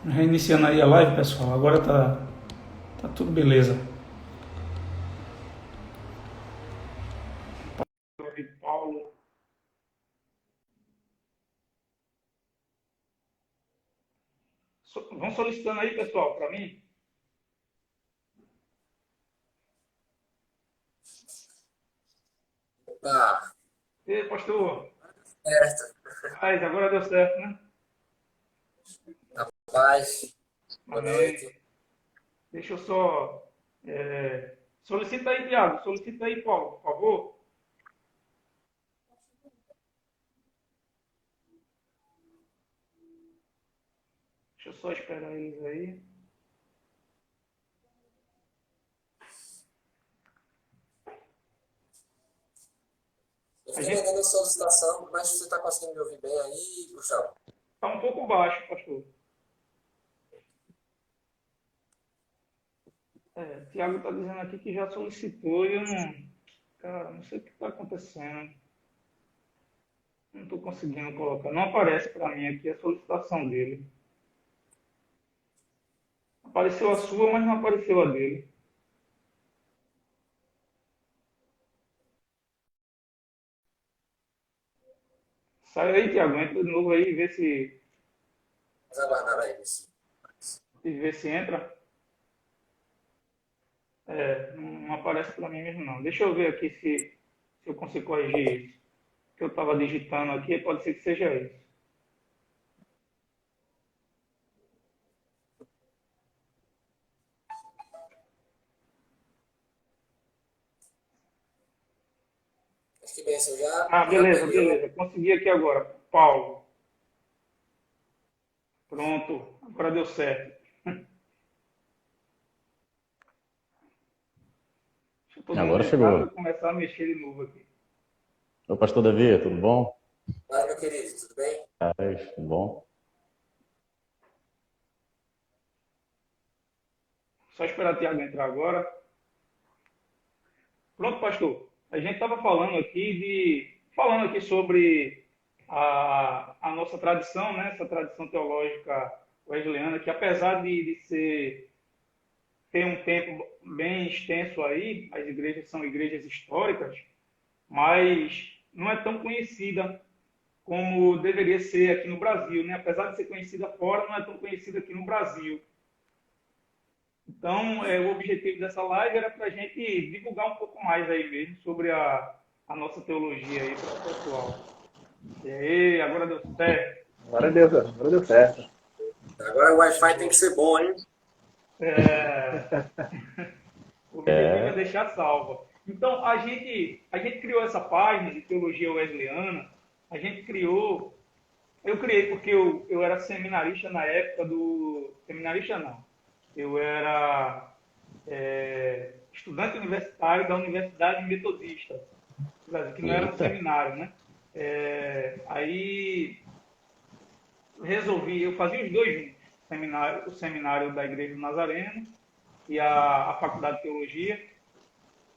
Reiniciando aí a live, pessoal. Agora tá tudo beleza. Paulo. Vão solicitando aí, pessoal, para mim. Ah, E pastor, certo. rapaz, agora deu certo, né? Paz, boa Amém. noite. Deixa eu só. Solicita aí, Tiago. Solicita aí, Paulo, por favor. Deixa eu só esperar eles aí. Eu A fiquei gente mandando a solicitação, mas você está conseguindo me ouvir bem aí, Gustavo? tá um pouco baixo, pastor. Tiago tá dizendo aqui que já solicitou e eu não. Cara, não sei o que tá acontecendo. Não estou conseguindo colocar. Não aparece para mim aqui a solicitação dele. Apareceu a sua, mas não apareceu a dele. Sai aí, Tiago, entra de novo aí e Vamos aguardar aí, sim. vê se entra. Não aparece para mim mesmo não. Deixa eu ver aqui se eu consigo corrigir isso. O que eu estava digitando aqui pode ser que seja isso. Acho que bem, você já, Ah, já beleza, peguei. beleza. Consegui aqui agora. Paulo. Pronto. Agora deu certo. Deixa eu todo mundo Agora entrar para chegou. começar a mexer de novo aqui. Ô, pastor Davi, tudo bom? Mas, meu querido, tudo bem? Paz, tudo bom? Só esperar o Tiago entrar agora. Pronto, pastor. A gente estava falando aqui sobre a nossa tradição, né? Essa tradição teológica wesleyana, que apesar de ter um tempo bem extenso aí, as igrejas são igrejas históricas, mas não é tão conhecida como deveria ser aqui no Brasil, né? Apesar de ser conhecida fora, não é tão conhecida aqui no Brasil. Então, o objetivo dessa live era para a gente divulgar um pouco mais aí mesmo sobre a nossa teologia aí para o pessoal. E aí, agora deu certo. Agora deu certo. Agora o Wi-Fi tem que ser bom, hein? É, o objetivo é É, deixar salva. Então, a gente criou essa página de teologia wesleyana, a gente criou, eu criei porque eu era seminarista na época do... Seminarista não, eu era estudante universitário da Universidade Metodista, Brasil, que não era um eita. seminário, né? Aí resolvi, eu fazia os dois juntos, o seminário da Igreja do Nazareno e a Faculdade de Teologia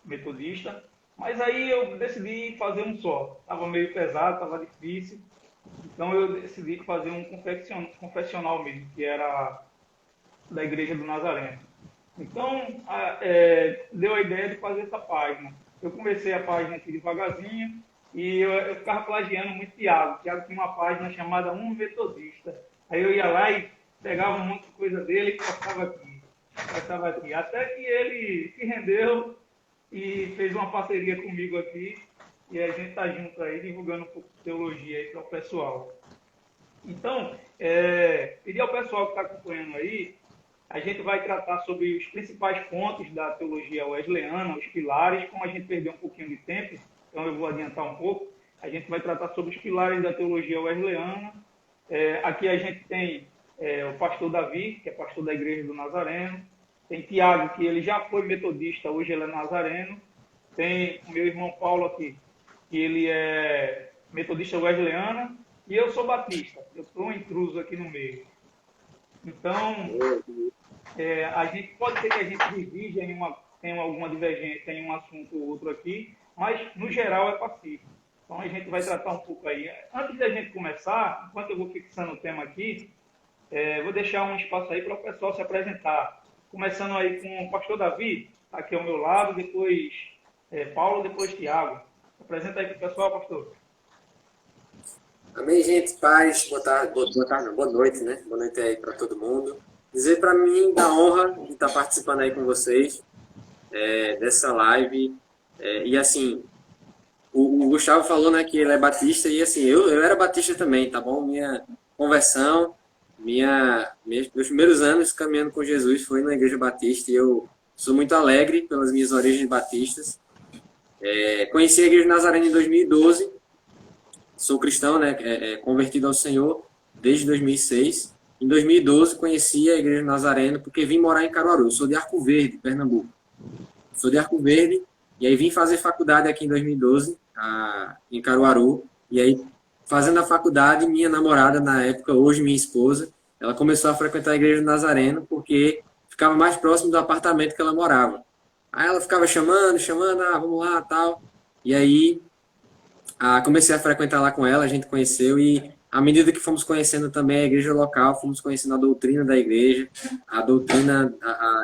Metodista, mas aí eu decidi fazer um só. Estava meio pesado, estava difícil, então eu decidi fazer um confessional mesmo, que era da Igreja do Nazareno. Então, deu a ideia de fazer essa página. Eu comecei a página aqui devagarzinho e eu ficava plagiando muito Tiago. Tiago tinha uma página chamada Um Metodista. Aí eu ia lá e pegava um monte de coisa dele e postava aqui. Até que ele se rendeu e fez uma parceria comigo aqui e a gente está junto aí, divulgando um pouco de teologia aí para o pessoal. Então, pedir ao pessoal que está acompanhando aí, a gente vai tratar sobre os principais pontos da teologia wesleyana, os pilares, como a gente perdeu um pouquinho de tempo, então eu vou adiantar um pouco, a gente vai tratar sobre os pilares da teologia wesleyana. Aqui a gente tem o pastor Davi, que é pastor da Igreja do Nazareno, tem Tiago, que ele já foi metodista, hoje ele é nazareno, tem o meu irmão Paulo aqui, que ele é metodista wesleyana, e eu sou batista, eu sou um intruso aqui no meio. Então, a gente pode ser que a gente divide tenha alguma divergência em um assunto ou outro aqui, mas no geral é pacífico. Então a gente vai tratar um pouco aí. Antes da gente começar, enquanto eu vou fixando o tema aqui, Vou deixar um espaço aí para o pessoal se apresentar. Começando aí com o pastor Davi, aqui ao meu lado, depois Paulo, depois Tiago. Apresenta aí para o pessoal, pastor. Amém, gente. Paz. Boa tarde, boa noite, né? Boa noite aí para todo mundo. Dizer para mim da honra de estar participando aí com vocês dessa live. E assim, o Gustavo falou, né, que ele é batista, e assim, eu era batista também, tá bom? Minha conversão, meus primeiros anos caminhando com Jesus foi na igreja batista, e eu sou muito alegre pelas minhas origens batistas. Conheci a igreja Nazarena em 2012, sou cristão, né, convertido ao Senhor desde 2006. Em 2012 conheci a igreja Nazarena porque vim morar em Caruaru. Eu sou de Arco Verde, Pernambuco. Sou de Arco Verde, e aí vim fazer faculdade aqui em 2012, em Caruaru. E aí, fazendo a faculdade, minha namorada na época, hoje minha esposa, ela começou a frequentar a igreja Nazareno porque ficava mais próximo do apartamento que ela morava. Aí ela ficava chamando, vamos lá, tal. E aí, comecei a frequentar lá com ela, a gente conheceu, e à medida que fomos conhecendo também a igreja local, fomos conhecendo a doutrina da igreja, a doutrina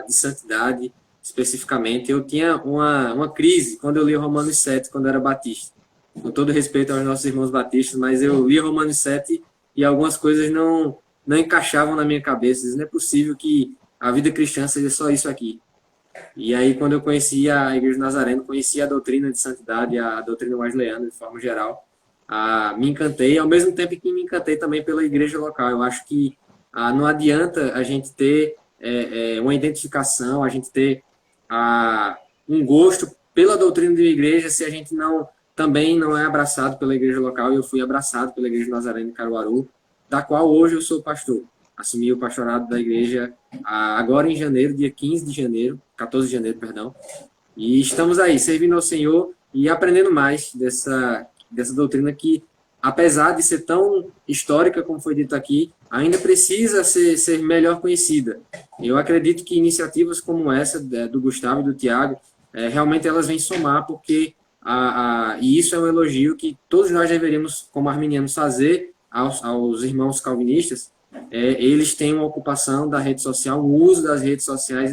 de santidade, especificamente. Eu tinha uma crise quando eu li Romanos 7, quando eu era batista. Com todo respeito aos nossos irmãos batistas, mas eu li Romanos 7 e algumas coisas não encaixavam na minha cabeça. Não é possível que a vida cristã seja só isso aqui. E aí, quando eu conheci a Igreja Nazareno, conheci a doutrina de santidade, a doutrina wesleyana, de forma geral, me encantei, ao mesmo tempo que me encantei também pela igreja local. Eu acho que não adianta a gente ter uma identificação, a gente ter um gosto pela doutrina da igreja se a gente também não é abraçado pela igreja local. Eu fui abraçado pela Igreja Nazarena em Caruaru, da qual hoje eu sou pastor. Assumi o pastorado da igreja agora em janeiro, dia 14 de janeiro, perdão. E estamos aí, servindo ao Senhor e aprendendo mais dessa doutrina que, apesar de ser tão histórica, como foi dito aqui, ainda precisa ser melhor conhecida. Eu acredito que iniciativas como essa, do Gustavo e do Tiago, realmente elas vêm somar, porque e isso é um elogio que todos nós deveríamos, como arminianos, fazer aos irmãos calvinistas. Eles têm uma ocupação da rede social, o uso das redes sociais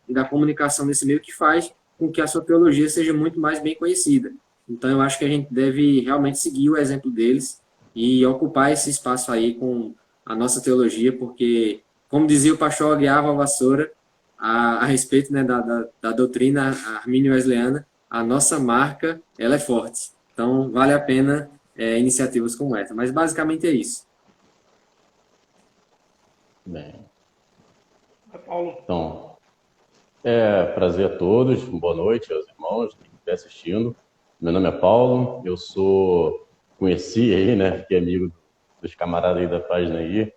e da comunicação nesse meio, que faz com que a sua teologia seja muito mais bem conhecida. Então, eu acho que a gente deve realmente seguir o exemplo deles e ocupar esse espaço aí com a nossa teologia, porque, como dizia o pastor Aguiar Valvassoura, a respeito, né, da doutrina armínio-wesleyana, a nossa marca, ela é forte. Então, vale a pena iniciativas como essa. Mas, basicamente, é isso. Bem. Paulo. Então, prazer a todos, boa noite aos irmãos que estão assistindo. Meu nome é Paulo, eu conheci aí, né, fiquei amigo dos camaradas aí da página aí.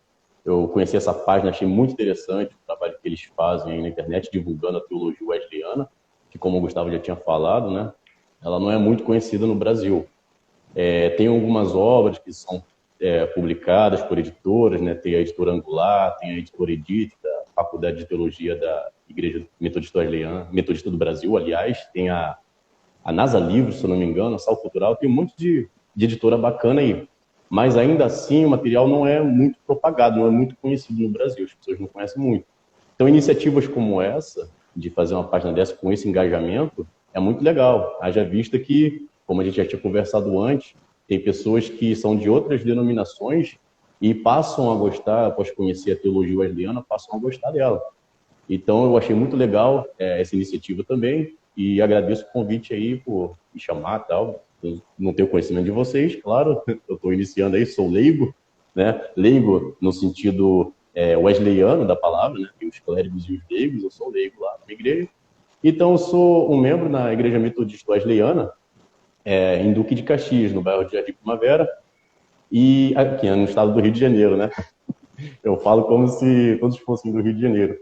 Eu conheci essa página, achei muito interessante o trabalho que eles fazem aí na internet, divulgando a teologia wesleyana, que, como o Gustavo já tinha falado, né, ela não é muito conhecida no Brasil. Tem algumas obras que são publicadas por editoras, né? Tem a editora Angular, tem a editora Edith, da Faculdade de Teologia da Igreja Metodista do Brasil, aliás, tem a NASA Livros, se eu não me engano, a Sal Cultural, tem um monte de editora bacana aí. Mas ainda assim o material não é muito propagado, não é muito conhecido no Brasil, as pessoas não conhecem muito. Então, iniciativas como essa, de fazer uma página dessa com esse engajamento, é muito legal. Haja vista que, como a gente já tinha conversado antes, tem pessoas que são de outras denominações e passam a gostar, após conhecer a teologia wesleyana, passam a gostar dela. Então, eu achei muito legal essa iniciativa também e agradeço o convite aí por me chamar e tal. Eu não tenho conhecimento de vocês, claro, eu estou iniciando aí, sou leigo, né? Leigo no sentido wesleyano da palavra, né? Tem os clérigos e os leigos, eu sou leigo lá na igreja. Então, eu sou um membro na Igreja Metodista Wesleyana, em Duque de Caxias, no bairro de Jardim Primavera, e aqui no estado do Rio de Janeiro, né? Eu falo como se todos fossem do Rio de Janeiro.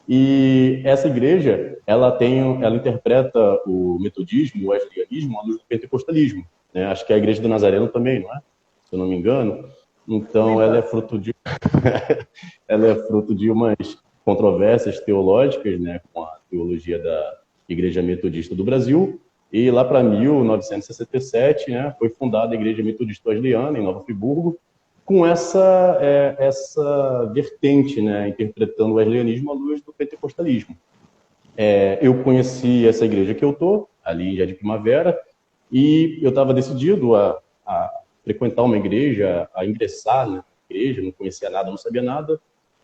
E essa igreja, ela interpreta o metodismo, o wesleyanismo, à luz do pentecostalismo, né? Acho que é a igreja do Nazareno também, não é? Se eu não me engano. Então, ela é fruto de umas controvérsias teológicas, né, com a teologia da Igreja Metodista do Brasil. E lá para 1967, né, foi fundada a Igreja Metodista Wesleyana, em Nova Friburgo. com essa vertente, né, interpretando o wesleyanismo à luz do pentecostalismo. Eu conheci essa igreja que eu estou, ali em Jardim Primavera, e eu estava decidido a frequentar uma igreja, a ingressar na igreja, não conhecia nada, não sabia nada.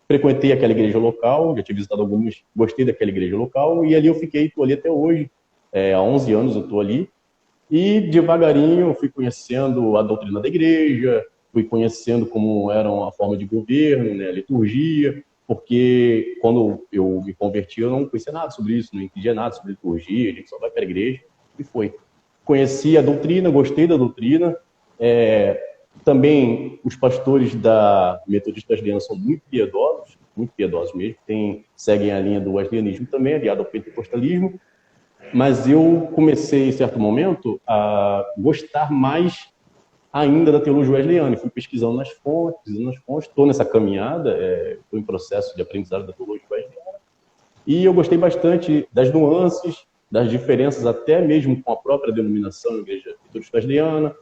Frequentei aquela igreja local, já tinha visitado algumas, gostei daquela igreja local, e ali eu fiquei, estou ali até hoje, há 11 anos eu estou ali, e devagarinho eu fui conhecendo a doutrina da igreja, fui conhecendo como era a forma de governo, né, a liturgia, porque quando eu me converti eu não conhecia nada sobre isso, não entendia nada sobre liturgia, a gente só vai para a igreja, e foi. Conheci a doutrina, gostei da doutrina, também os pastores da Metodista Wesleyana são muito piedosos mesmo, seguem a linha do wesleyanismo também, aliado ao pentecostalismo, mas eu comecei, em certo momento, a gostar mais ainda da teologia wesleyana. Fui pesquisando nas fontes, estou nessa caminhada, estou em processo de aprendizado da teologia wesleyana, e eu gostei bastante das nuances, das diferenças até mesmo com a própria denominação Igreja Metodista Wesleyana,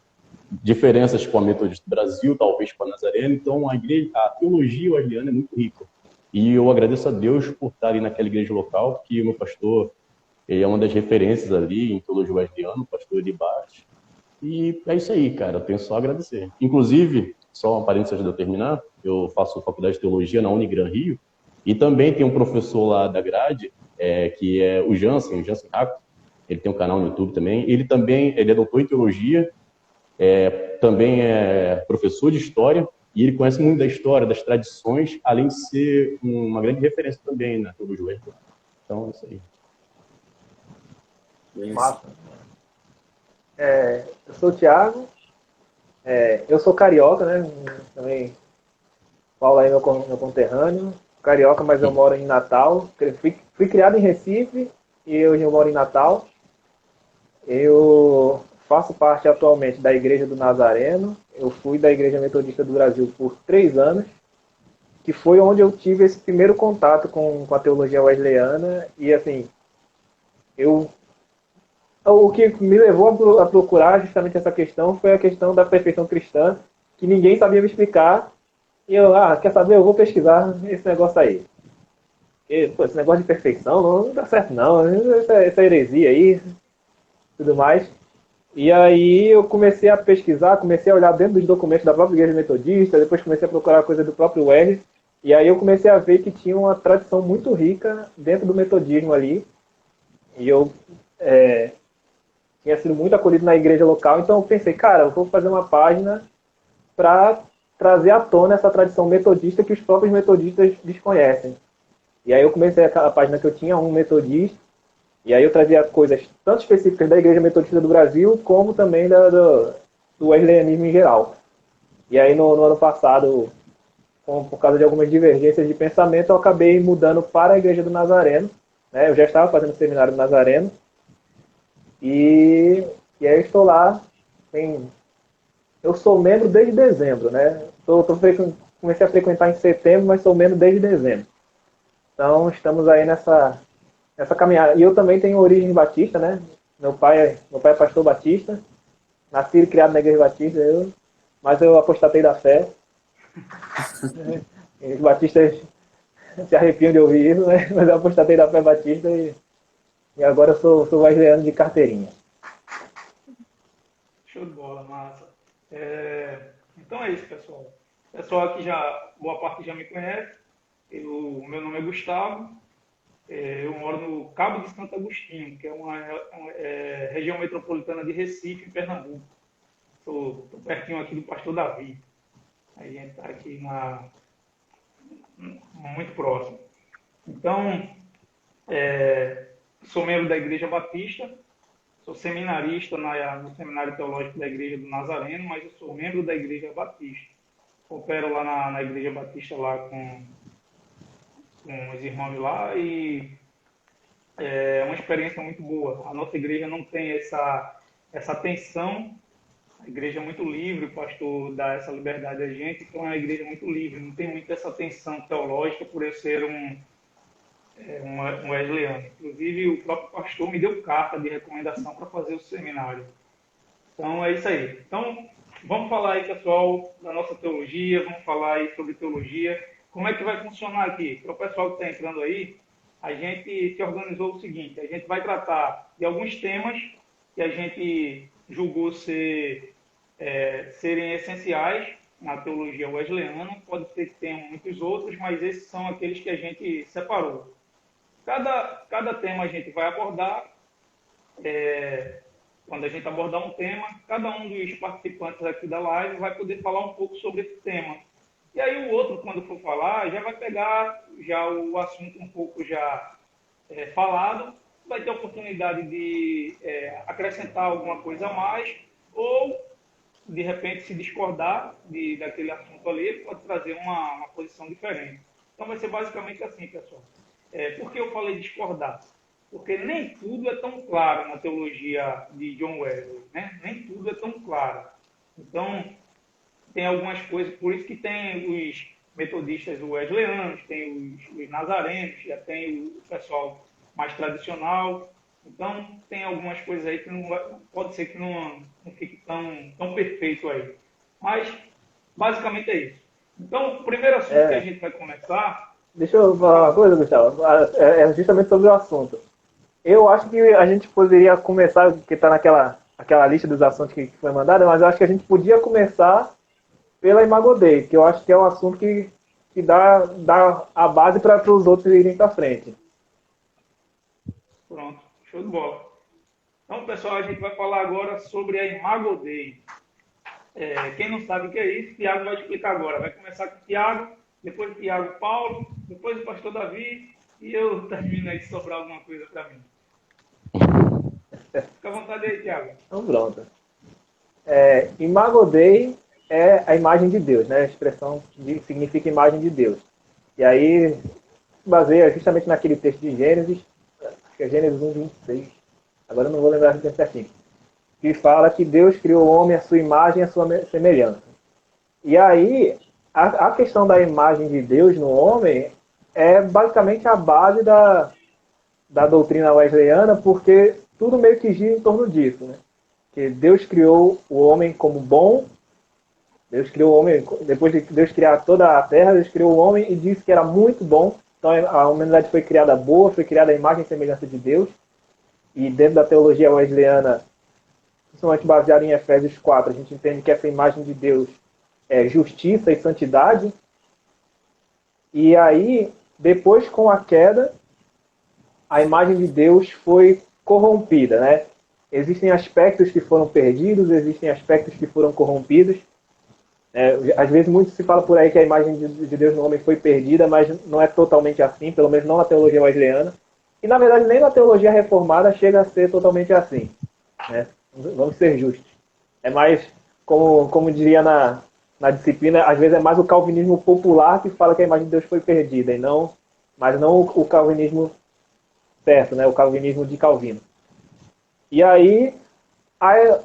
diferenças com a Metodista do Brasil, talvez com a Nazarena. Então, a teologia wesleyana é muito rica. E eu agradeço a Deus por estar ali naquela igreja local, que o meu pastor, ele é uma das referências ali em teologia wesleyana, o pastor de Baixo. E é isso aí, cara, eu tenho só a agradecer. Inclusive, só um parênteses antes de eu terminar, eu faço faculdade de teologia na Unigran Rio, e também tem um professor lá da grade, que é o Jansen Raco, ele tem um canal no YouTube também, ele é doutor em teologia, também é professor de história, e ele conhece muito da história, das tradições, além de ser uma grande referência também na teologia wesleyana. Então, é isso aí. Massa. Eu sou o Thiago, eu sou carioca, né? Também, Paulo aí meu conterrâneo, carioca, mas eu moro em Natal. Fui criado em Recife e hoje eu moro em Natal. Eu faço parte atualmente da Igreja do Nazareno. Eu fui da Igreja Metodista do Brasil por 3 anos, que foi onde eu tive esse primeiro contato com a teologia wesleyana. E assim, o que me levou a procurar justamente essa questão foi a questão da perfeição cristã, que ninguém sabia me explicar. E eu, quer saber? Eu vou pesquisar esse negócio aí. Esse negócio de perfeição não dá certo não, essa heresia aí, tudo mais. E aí eu comecei a pesquisar, comecei a olhar dentro dos documentos da própria Igreja Metodista, depois comecei a procurar coisa do próprio Wesley, e aí eu comecei a ver que tinha uma tradição muito rica dentro do metodismo ali, e eu tinha sido muito acolhido na igreja local, então eu pensei, cara, eu vou fazer uma página para trazer à tona essa tradição metodista que os próprios metodistas desconhecem. E aí eu comecei a página que eu tinha, um metodista, e aí eu trazia coisas tanto específicas da Igreja Metodista do Brasil, como também do wesleyanismo em geral. E aí no ano passado, por causa de algumas divergências de pensamento, eu acabei mudando para a Igreja do Nazareno. Né? Eu já estava fazendo o seminário do Nazareno. E aí eu estou lá. Eu sou membro desde dezembro. Né? Comecei a frequentar em setembro, mas sou membro desde dezembro. Então estamos aí nessa caminhada. E eu também tenho origem batista, né? Meu pai é pastor batista, nasci e criado na igreja batista, mas eu apostatei da fé. Os batistas se arrepiam de ouvir isso, né? Mas eu apostatei da fé batista e agora eu sou wesleyano de carteirinha. Show de bola, massa. Então é isso, pessoal. O pessoal aqui boa parte já me conhece. Meu nome é Gustavo. Eu moro no Cabo de Santo Agostinho, que é uma região metropolitana de Recife, em Pernambuco. Estou pertinho aqui do Pastor Davi. Aí a gente está aqui muito próximo. Então, sou membro da Igreja Batista, sou seminarista no Seminário Teológico da Igreja do Nazareno, mas eu sou membro da Igreja Batista. Opero lá na Igreja Batista lá com os irmãos lá e é uma experiência muito boa. A nossa igreja não tem essa tensão, a igreja é muito livre, o pastor dá essa liberdade a gente, então é uma igreja muito livre, não tem muito essa tensão teológica por eu ser um wesleyano. Inclusive o próprio pastor me deu carta de recomendação para fazer o seminário. Então é isso aí. Então, vamos falar aí, pessoal, da nossa teologia, vamos falar aí sobre teologia. Como é que vai funcionar aqui? Para o pessoal que está entrando aí, a gente se organizou o seguinte: a gente vai tratar de alguns temas que a gente julgou serem essenciais na teologia wesleyana. Pode ser que tenham muitos outros, mas esses são aqueles que a gente separou. Cada tema a gente vai abordar. Quando a gente abordar um tema, cada um dos participantes aqui da live vai poder falar um pouco sobre esse tema. E aí o outro, quando for falar, já vai pegar já o assunto um pouco já falado, vai ter a oportunidade de acrescentar alguma coisa a mais, ou, de repente, se discordar daquele assunto ali, ele pode trazer uma posição diferente. Então vai ser basicamente assim, pessoal. Por que eu falei discordar? Porque nem tudo é tão claro na teologia de John Wesley, né? Nem tudo é tão claro. Então, tem algumas coisas, por isso que tem os metodistas wesleyanos, tem os nazarenos, já tem o pessoal mais tradicional. Então, tem algumas coisas aí que pode ser que não fique tão perfeito aí. Mas, basicamente é isso. Então, o primeiro assunto que a gente vai começar... Deixa eu falar uma coisa, Gustavo. É justamente sobre o assunto. Eu acho que a gente poderia começar, que está naquela lista dos assuntos que foi mandada, mas eu acho que a gente podia começar pela Imago Dei, que eu acho que é um assunto que dá a base para os outros irem para frente. Pronto, show de bola. Então, pessoal, a gente vai falar agora sobre a Imago Dei. Quem não sabe o que é isso, Tiago vai explicar agora. Vai começar com o Tiago, depois o Tiago Paulo, depois o pastor Davi, e eu termino aí se sobrar alguma coisa para mim. Fica à vontade aí, Tiago. Então, pronto. Imago Dei é a imagem de Deus, né? A expressão significa imagem de Deus. E aí se baseia justamente naquele texto de Gênesis, acho que é Gênesis 1:26, agora eu não vou lembrar certinho, que fala que Deus criou o homem à sua imagem e à sua semelhança. E aí, a questão da imagem de Deus no homem é basicamente a base da doutrina wesleyana, porque tudo meio que gira em torno disso, né? Que Deus criou o homem como bom, Deus criou o homem, depois de Deus criar toda a terra, Deus criou o homem e disse que era muito bom. Então a humanidade foi criada boa, foi criada à imagem e semelhança de Deus. E dentro da teologia wesleyana, principalmente baseada em Efésios 4, a gente entende que essa imagem de Deus é justiça e santidade. E aí, depois com a queda, a imagem de Deus foi corrompida, né? Existem aspectos que foram perdidos, existem aspectos que foram corrompidos. Às vezes muito se fala por aí que a imagem de Deus no homem foi perdida, mas não é totalmente assim, pelo menos não na teologia wesleyana. E na verdade nem na teologia reformada chega a ser totalmente assim, né? Vamos ser justos. É mais, como diria na disciplina, às vezes é mais o calvinismo popular que fala que a imagem de Deus foi perdida, mas não o calvinismo certo, né? O calvinismo de Calvino. E aí,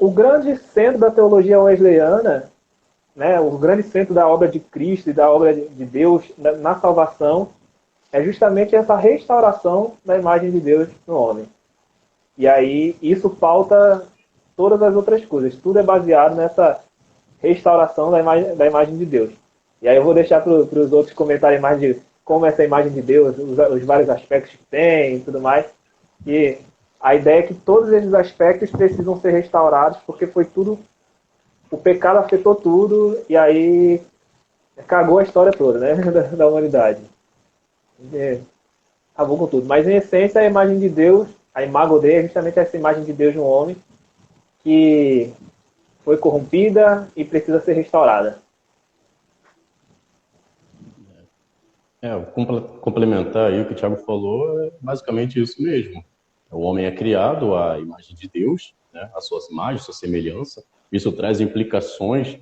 o grande centro da teologia wesleyana, né, o grande centro da obra de Cristo e da obra de Deus na salvação, é justamente essa restauração da imagem de Deus no homem. E aí, isso pauta todas as outras coisas. Tudo é baseado nessa restauração da imagem de Deus. E aí eu vou deixar para os outros comentarem mais de como essa imagem de Deus, os vários aspectos que tem e tudo mais. E a ideia é que todos esses aspectos precisam ser restaurados, porque foi tudo... O pecado afetou tudo e aí cagou a história toda, né, da humanidade. Acabou com tudo. Mas, em essência, a imagem de Deus, a Imago Dei, é justamente essa imagem de Deus no homem que foi corrompida e precisa ser restaurada. Complementar aí o que o Thiago falou, é basicamente isso mesmo. O homem é criado à imagem de Deus, né, a sua imagem, a sua semelhança. Isso traz implicações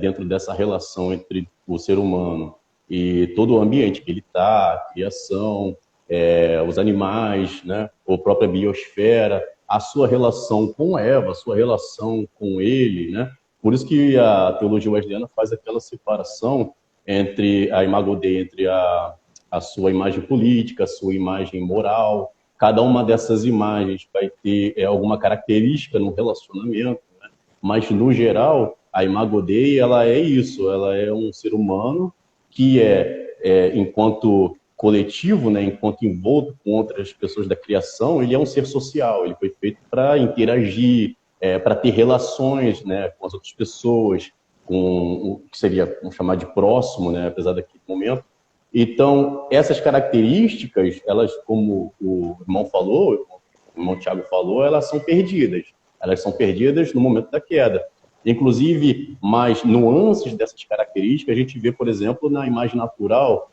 dentro dessa relação entre o ser humano e todo o ambiente que ele está, a criação, os animais, né, a própria biosfera, a sua relação com Eva, a sua relação com ele, né? Por isso que a teologia wesleyana faz aquela separação entre a Imago Dei, entre a sua imagem política, a sua imagem moral. Cada uma dessas imagens vai ter alguma característica no relacionamento, né? Mas, no geral, a Imago Dei, ela é isso, ela é um ser humano que enquanto coletivo, né, enquanto envolto com outras pessoas da criação, ele é um ser social, ele foi feito para interagir, para ter relações, né, com as outras pessoas, com o que seria, vamos chamar de próximo, né, apesar daquele momento. Então, essas características, elas, como o irmão falou, o irmão Tiago falou, elas são perdidas. Elas são perdidas no momento da queda. Inclusive, mais nuances dessas características, a gente vê, por exemplo, na imagem natural,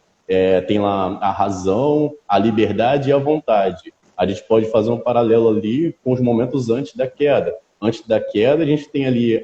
tem lá a razão, a liberdade e a vontade. A gente pode fazer um paralelo ali com os momentos antes da queda. Antes da queda, a gente tem ali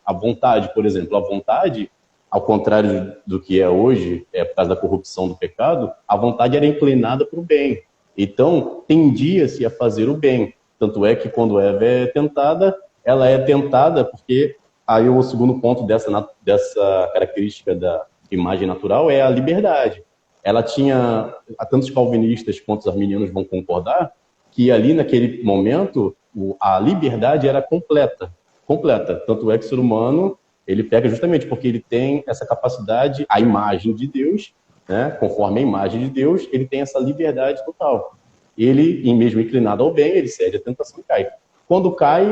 a vontade, por exemplo. A vontade, ao contrário do que é hoje, por causa da corrupção do pecado, a vontade era inclinada para o bem. Então, tendia-se a fazer o bem. Tanto é que quando Eva é tentada, ela é tentada porque aí o segundo ponto dessa característica da imagem natural é a liberdade. Ela tinha, tanto os calvinistas quanto os arminianos vão concordar, que ali naquele momento a liberdade era completa. Tanto é que o ser humano, ele pega justamente porque ele tem essa capacidade, a imagem de Deus, né, conforme a imagem de Deus, ele tem essa liberdade total. Ele, mesmo inclinado ao bem, ele cede à tentação e cai. Quando cai,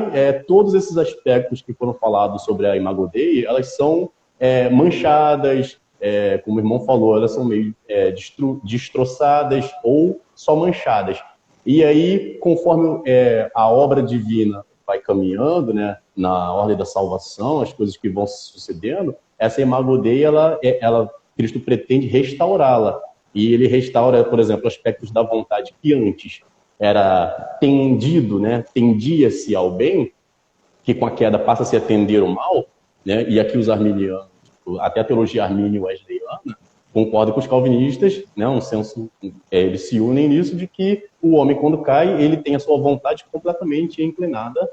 todos esses aspectos que foram falados sobre a Imago Dei, elas são manchadas, como o irmão falou, elas são meio destroçadas ou só manchadas. E aí, conforme a obra divina vai caminhando, né, na ordem da salvação, as coisas que vão sucedendo, essa Imago Dei, Cristo pretende restaurá-la. E ele restaura, por exemplo, aspectos da vontade que antes era tendido, né, tendia-se ao bem, que com a queda passa-se a tender ao mal, né, e aqui os arminianos, até a teologia armínea e wesleyana, concordam com os calvinistas, né, eles se unem nisso de que o homem, quando cai, ele tem a sua vontade completamente inclinada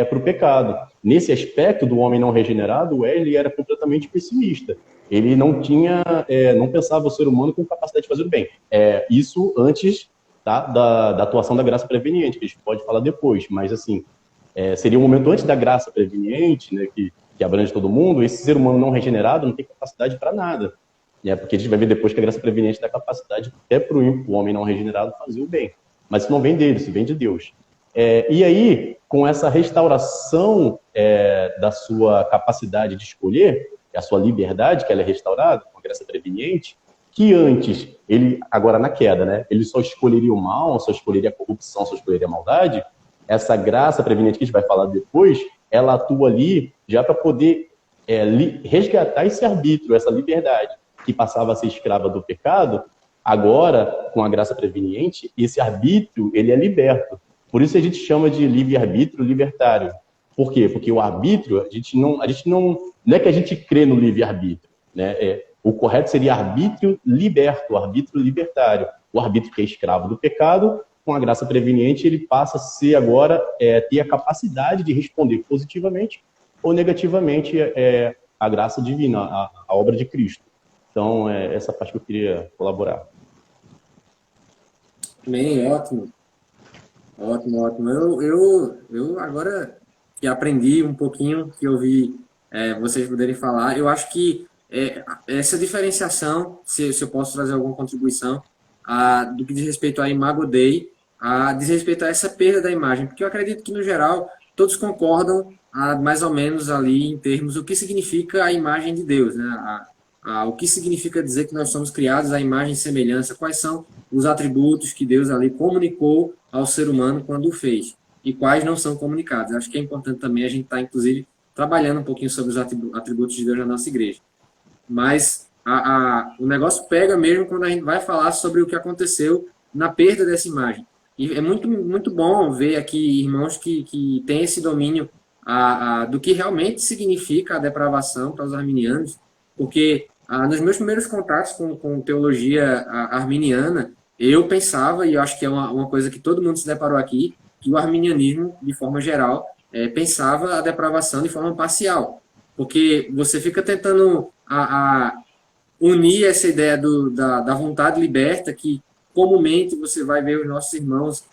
para o pecado. Nesse aspecto do homem não regenerado, Wesley era completamente pessimista. Ele não pensava o ser humano com capacidade de fazer o bem. Isso antes da atuação da graça preveniente, que a gente pode falar depois, mas assim, seria um momento antes da graça preveniente, né, que abrange todo mundo. Esse ser humano não regenerado não tem capacidade para nada, né, porque a gente vai ver depois que a graça preveniente dá capacidade até para o homem não regenerado fazer o bem, mas isso não vem dele, isso vem de Deus. E aí, com essa restauração da sua capacidade de escolher, a sua liberdade, que ela é restaurada com a graça preveniente, que antes, agora na queda, né, ele só escolheria o mal, só escolheria a corrupção, só escolheria a maldade. Essa graça preveniente que a gente vai falar depois, ela atua ali já para poder resgatar esse arbítrio, essa liberdade, que passava a ser escrava do pecado. Agora, com a graça preveniente, esse arbítrio, ele é liberto. Por isso a gente chama de livre-arbítrio libertário. Por quê? Porque o arbítrio, a gente não é que a gente crê no livre-arbítrio, né? O correto seria arbítrio liberto, arbítrio libertário. O arbítrio que é escravo do pecado, com a graça preveniente, ele passa a ser agora, ter a capacidade de responder positivamente ou negativamente a graça divina, a obra de Cristo. Então, essa parte que eu queria colaborar. Bem, ótimo. Ótimo. Eu agora que aprendi um pouquinho, que ouvi vocês poderem falar, eu acho que essa diferenciação, se eu posso trazer alguma contribuição, do que diz respeito à Imago Dei, diz respeito a essa perda da imagem, porque eu acredito que, no geral, todos concordam mais ou menos ali em termos o que significa a imagem de Deus, né? O que significa dizer que nós somos criados à imagem e semelhança, quais são os atributos que Deus ali comunicou ao ser humano quando o fez, e quais não são comunicados. Acho que é importante também a gente estar, inclusive, trabalhando um pouquinho sobre os atributos de Deus na nossa igreja. Mas o negócio pega mesmo quando a gente vai falar sobre o que aconteceu na perda dessa imagem. E é muito, muito bom ver aqui irmãos que têm esse domínio do que realmente significa a depravação para os arminianos, porque nos meus primeiros contatos com teologia arminiana, eu pensava, e eu acho que é uma coisa que todo mundo se deparou aqui, que o arminianismo, de forma geral, pensava a depravação de forma parcial. Porque você fica tentando unir essa ideia da vontade liberta, que comumente você vai ver os nossos irmãos,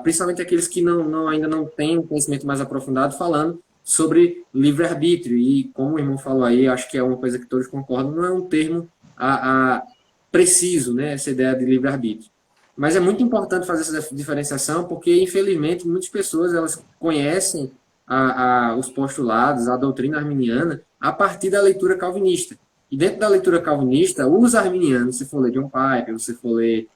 principalmente aqueles que ainda não têm um conhecimento mais aprofundado, falando sobre livre-arbítrio. E, como o irmão falou aí, acho que é uma coisa que todos concordam, não é um termo preciso, né, essa ideia de livre-arbítrio. Mas é muito importante fazer essa diferenciação, porque, infelizmente, muitas pessoas elas conhecem os postulados, a doutrina arminiana, a partir da leitura calvinista. E dentro da leitura calvinista, os arminianos, se for ler John Piper, se for ler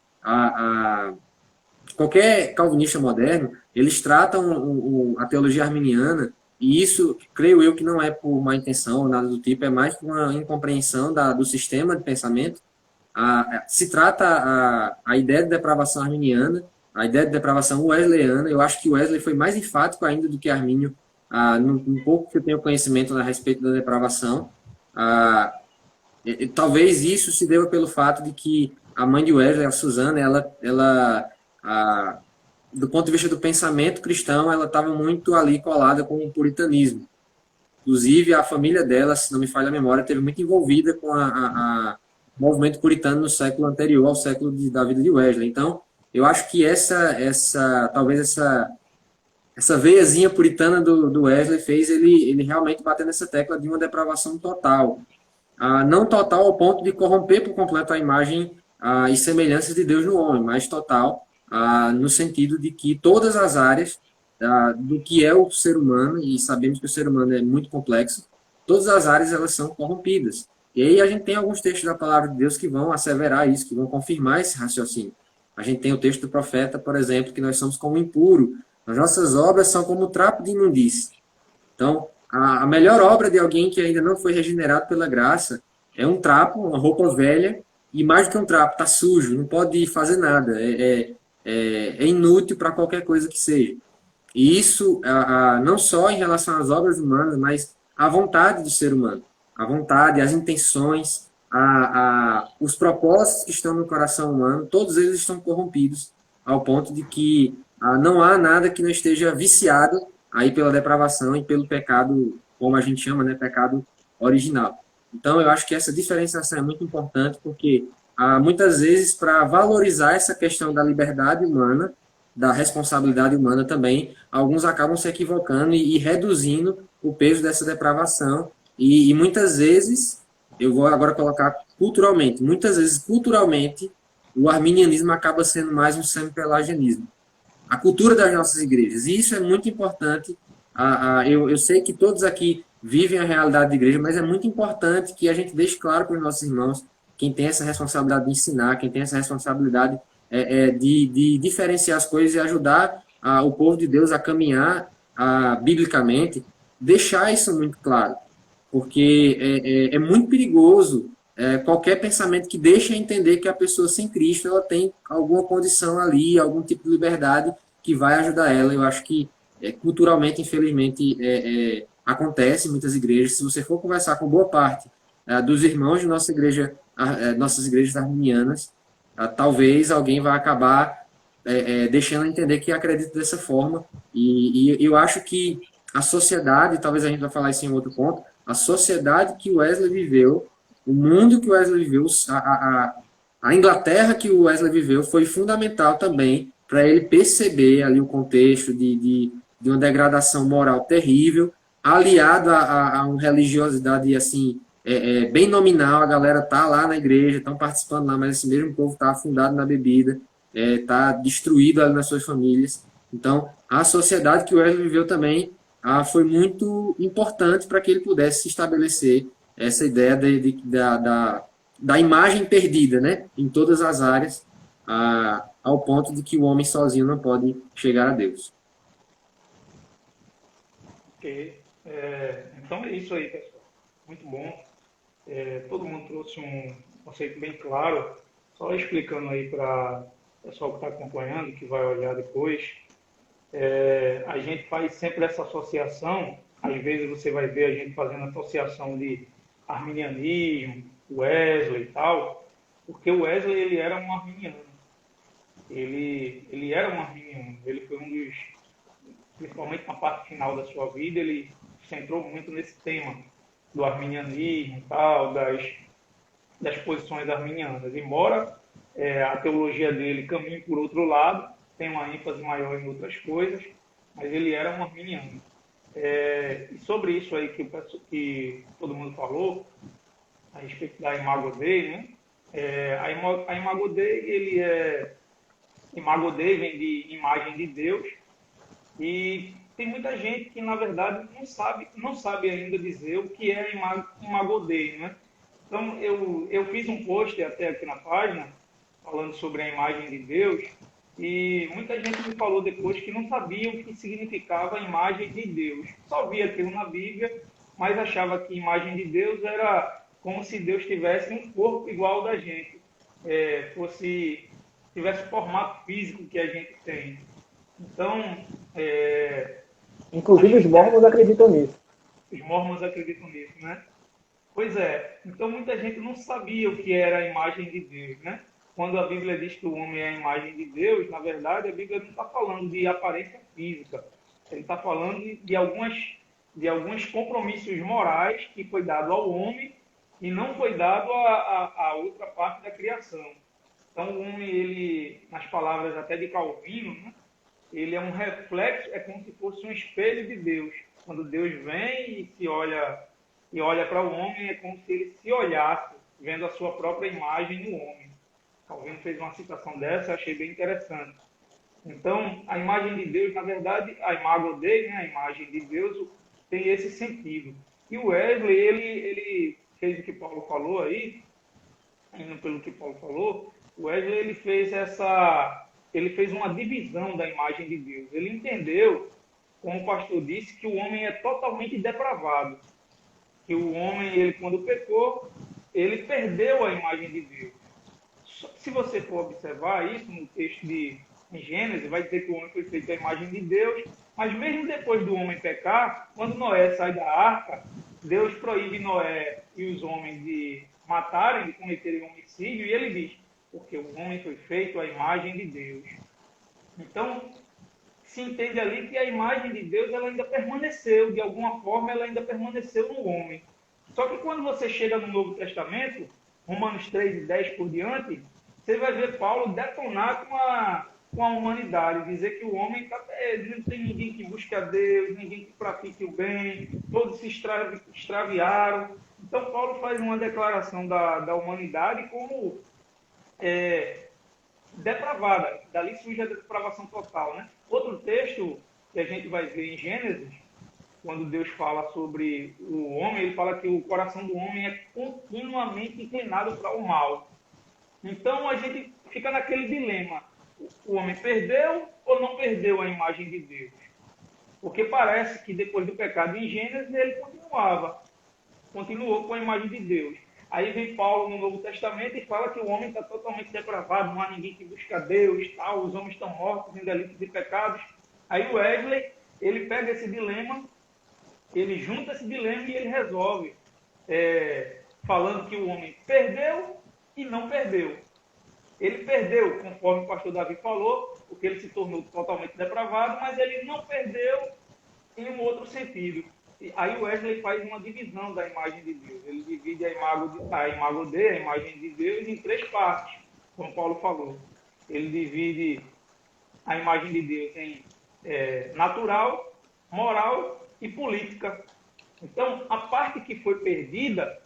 qualquer calvinista moderno, eles tratam a teologia arminiana, e isso, creio eu, que não é por má intenção ou nada do tipo, é mais por uma incompreensão do sistema de pensamento. Se trata a ideia de depravação arminiana, a ideia de depravação wesleyana. Eu acho que Wesley foi mais enfático ainda do que Armínio, um pouco que eu tenho conhecimento a respeito da depravação. Talvez isso se deva pelo fato de que a mãe de Wesley, a Susana, ela do ponto de vista do pensamento cristão, ela estava muito ali colada com o puritanismo. Inclusive, a família dela, se não me falha a memória, esteve muito envolvida com o movimento puritano no século anterior ao século da vida de Wesley. Então, eu acho que talvez essa veiazinha puritana do Wesley fez ele realmente bater nessa tecla de uma depravação total. Não total ao ponto de corromper por completo a imagem e semelhanças de Deus no homem, mas total no sentido de que todas as áreas do que é o ser humano, e sabemos que o ser humano é muito complexo, todas as áreas elas são corrompidas. E aí a gente tem alguns textos da palavra de Deus que vão asseverar isso, que vão confirmar esse raciocínio. A gente tem o texto do profeta, por exemplo, que nós somos como impuro, as nossas obras são como trapo de imundície. Então, a melhor obra de alguém que ainda não foi regenerado pela graça é um trapo, uma roupa velha, e mais do que um trapo, está sujo, não pode fazer nada, é inútil para qualquer coisa que seja. E isso não só em relação às obras humanas, mas à vontade do ser humano. A vontade, as intenções, os propósitos que estão no coração humano, todos eles estão corrompidos ao ponto de que não há nada que não esteja viciado aí pela depravação e pelo pecado, como a gente chama, né, pecado original. Então, eu acho que essa diferenciação é muito importante, porque muitas vezes, para valorizar essa questão da liberdade humana, da responsabilidade humana também, alguns acabam se equivocando e reduzindo o peso dessa depravação. E muitas vezes, eu vou agora colocar culturalmente, muitas vezes culturalmente, o arminianismo acaba sendo mais um semi-pelagianismo. A cultura das nossas igrejas. E isso é muito importante. Eu sei que todos aqui vivem a realidade da igreja, mas é muito importante que a gente deixe claro para os nossos irmãos, quem tem essa responsabilidade de ensinar, quem tem essa responsabilidade de diferenciar as coisas e ajudar o povo de Deus a caminhar biblicamente, deixar isso muito claro. Porque é muito perigoso qualquer pensamento que deixe entender que a pessoa sem Cristo ela tem alguma condição ali, algum tipo de liberdade que vai ajudar ela. Eu acho que culturalmente, infelizmente, acontece em muitas igrejas. Se você for conversar com boa parte dos irmãos de nossa igreja, nossas igrejas arminianas, talvez alguém vai acabar deixando entender que acredita dessa forma. E eu acho que a sociedade, talvez a gente vai falar isso em outro ponto, a sociedade que Wesley viveu, o mundo que Wesley viveu, a Inglaterra que o Wesley viveu foi fundamental também para ele perceber ali o contexto de uma degradação moral terrível, aliado a uma religiosidade assim, bem nominal. A galera tá lá na igreja, estão participando lá, mas esse mesmo povo está afundado na bebida, está destruído ali nas suas famílias. Então, a sociedade que o Wesley viveu também foi muito importante para que ele pudesse se estabelecer essa ideia da imagem perdida, né, em todas as áreas, ao ponto de que o homem sozinho não pode chegar a Deus. Ok. Então é isso aí, pessoal. Muito bom. Todo mundo trouxe um conceito bem claro. Só explicando aí para o pessoal que está acompanhando, que vai olhar depois. A gente faz sempre essa associação. Às vezes você vai ver a gente fazendo associação de arminianismo, Wesley e tal, porque o Wesley ele era um arminiano. Ele era um arminiano. Ele foi um dos, principalmente na parte final da sua vida, ele centrou muito nesse tema do arminianismo e tal, das posições arminianas. Embora a teologia dele caminhe por outro lado, tem uma ênfase maior em outras coisas, mas ele era um arminiano. E sobre isso aí que todo mundo falou, a respeito da Imago Dei, né? A Imago Dei, Imago Dei vem de imagem de Deus, e tem muita gente que, na verdade, não sabe ainda dizer o que é Imago Dei, né? Então, eu fiz um post até aqui na página, falando sobre a imagem de Deus, e muita gente me falou depois que não sabia o que significava a imagem de Deus. Só via aquilo na Bíblia, mas achava que a imagem de Deus era como se Deus tivesse um corpo igual ao da gente, tivesse o formato físico que a gente tem. Então, Inclusive os mormons acreditam nisso. os mormons acreditam nisso, né? Pois é. Então, muita gente não sabia o que era a imagem de Deus, né? Quando a Bíblia diz que o homem é a imagem de Deus, na verdade, a Bíblia não está falando de aparência física. Ele está falando de alguns compromissos morais que foi dado ao homem e não foi dado a outra parte da criação. Então, o homem, ele, nas palavras até de Calvino, né? Ele é um reflexo, é como se fosse um espelho de Deus. Quando Deus vem e olha para o homem, é como se ele se olhasse, vendo a sua própria imagem no homem. Calvino fez uma citação dessa, eu achei bem interessante. Então, a imagem de Deus, na verdade, a Imago Dei, né, a imagem de Deus, tem esse sentido. E o Wesley, ele fez o que Paulo falou aí, indo pelo que Paulo falou, o Wesley ele fez uma divisão da imagem de Deus. Ele entendeu, como o pastor disse, que o homem é totalmente depravado. Que o homem, ele quando pecou, ele perdeu a imagem de Deus. Se você for observar isso no texto em Gênesis, vai dizer que o homem foi feito à imagem de Deus, mas mesmo depois do homem pecar, quando Noé sai da arca, Deus proíbe Noé e os homens de matarem, de cometerem homicídio, e ele diz, porque o homem foi feito à imagem de Deus. Então, se entende ali que a imagem de Deus ela ainda permaneceu, de alguma forma ela ainda permaneceu no homem. Só que quando você chega no Novo Testamento, Romanos 3:10 por diante, você vai ver Paulo detonar com a humanidade, dizer que o homem não tem ninguém que busque a Deus, ninguém que pratique o bem, todos se extraviaram. Então Paulo faz uma declaração da humanidade como depravada. Dali surge a depravação total, né? Outro texto que a gente vai ver em Gênesis, quando Deus fala sobre o homem, ele fala que o coração do homem é continuamente inclinado para o mal. Então a gente fica naquele dilema. O homem perdeu ou não perdeu a imagem de Deus? Porque parece que depois do pecado em Gênesis, ele continuou com a imagem de Deus. Aí vem Paulo no Novo Testamento e fala que o homem está totalmente depravado, não há ninguém que busca Deus, tal, os homens estão mortos em delitos e pecados. Aí o Wesley, ele pega esse dilema, ele junta esse dilema e ele resolve, falando que o homem perdeu e não perdeu. Ele perdeu, conforme o pastor Davi falou, porque ele se tornou totalmente depravado, mas ele não perdeu em um outro sentido. E aí o Wesley faz uma divisão da imagem de Deus. Ele divide a Imago Dei, a imagem de Deus, em 3 partes, como Paulo falou. Ele divide a imagem de Deus em natural, moral e política. Então, a parte que foi perdida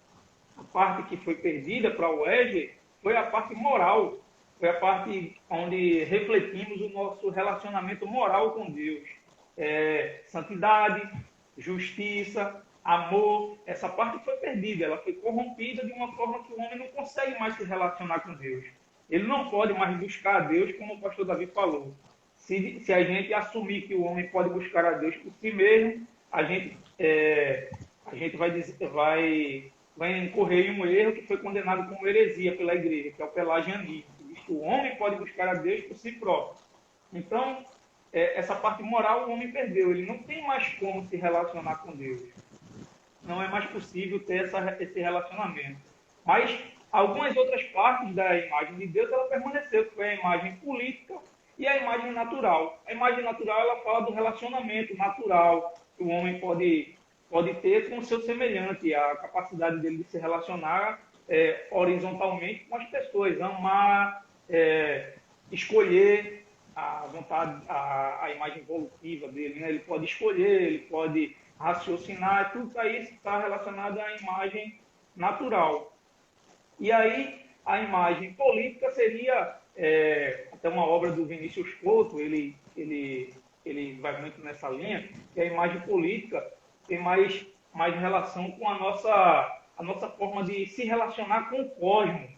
para o Wesley foi a parte moral, foi a parte onde refletimos o nosso relacionamento moral com Deus. Santidade, justiça, amor, essa parte foi perdida, ela foi corrompida de uma forma que o homem não consegue mais se relacionar com Deus. Ele não pode mais buscar a Deus, como o pastor Davi falou. Se a gente assumir que o homem pode buscar a Deus por si mesmo, a gente vai incorrer em um erro que foi condenado como heresia pela igreja, que é o pelagianismo, que diz que o homem pode buscar a Deus por si próprio. Então, essa parte moral o homem perdeu, ele não tem mais como se relacionar com Deus. Não é mais possível ter esse relacionamento. Mas algumas outras partes da imagem de Deus, ela permaneceu, que foi a imagem política e a imagem natural. A imagem natural, ela fala do relacionamento natural que o homem pode ter com o seu semelhante, a capacidade dele de se relacionar horizontalmente com as pessoas, amar, escolher a vontade, a imagem evolutiva dele, né? Ele pode escolher, ele pode raciocinar, tudo isso está relacionado à imagem natural. E aí, a imagem política seria, até uma obra do Vinícius Couto, ele vai muito nessa linha, que a imagem política tem mais relação com a nossa forma de se relacionar com o cosmos,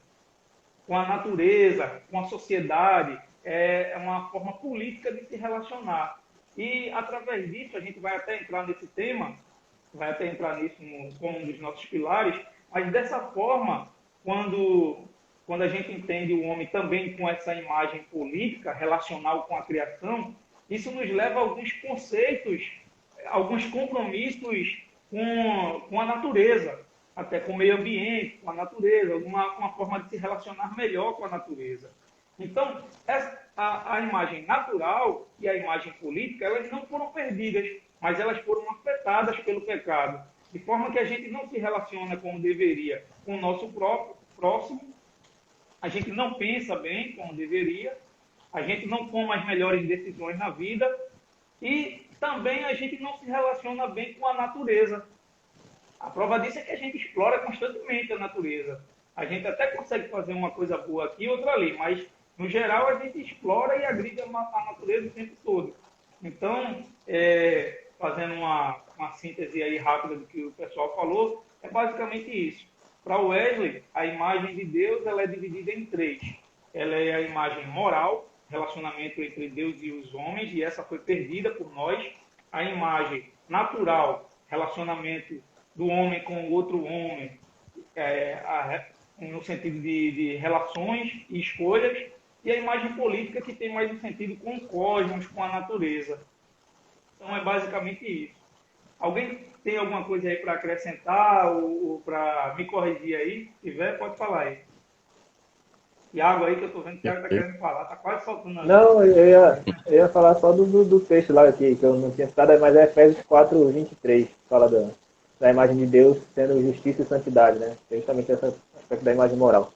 com a natureza, com a sociedade. É uma forma política de se relacionar. E, através disso, a gente vai até entrar nesse tema, vai até entrar nisso como um dos nossos pilares, mas dessa forma, quando a gente entende o homem também com essa imagem política, relacional com a criação, isso nos leva a alguns conceitos, alguns compromissos com a natureza, até com o meio ambiente, com a natureza, uma forma de se relacionar melhor com a natureza. Então, a imagem natural e a imagem política, elas não foram perdidas, mas elas foram afetadas pelo pecado, de forma que a gente não se relaciona como deveria com o nosso próximo, a gente não pensa bem como deveria, a gente não toma as melhores decisões na vida e também a gente não se relaciona bem com a natureza. A prova disso é que a gente explora constantemente a natureza. A gente até consegue fazer uma coisa boa aqui e outra ali, mas, no geral, a gente explora e agride a natureza o tempo todo. Então, fazendo uma síntese aí rápida do que o pessoal falou, é basicamente isso. Para o Wesley, a imagem de Deus ela é dividida em três. Ela é a imagem moral, relacionamento entre Deus e os homens, e essa foi perdida por nós. A imagem natural, relacionamento do homem com o outro homem, no sentido de relações e escolhas, e a imagem política, que tem mais um sentido com o cosmos, com a natureza. Então, é basicamente isso. Alguém tem alguma coisa aí para acrescentar ou para me corrigir aí? Se tiver, pode falar aí. Tiago aí, que eu estou vendo que o Tiago está querendo falar, está quase soltando ali. Não, eu ia falar só do texto lá aqui, que eu não tinha citado, mas é Efésios 4, 23, fala da imagem de Deus sendo justiça e santidade, né? É justamente esse aspecto da imagem moral.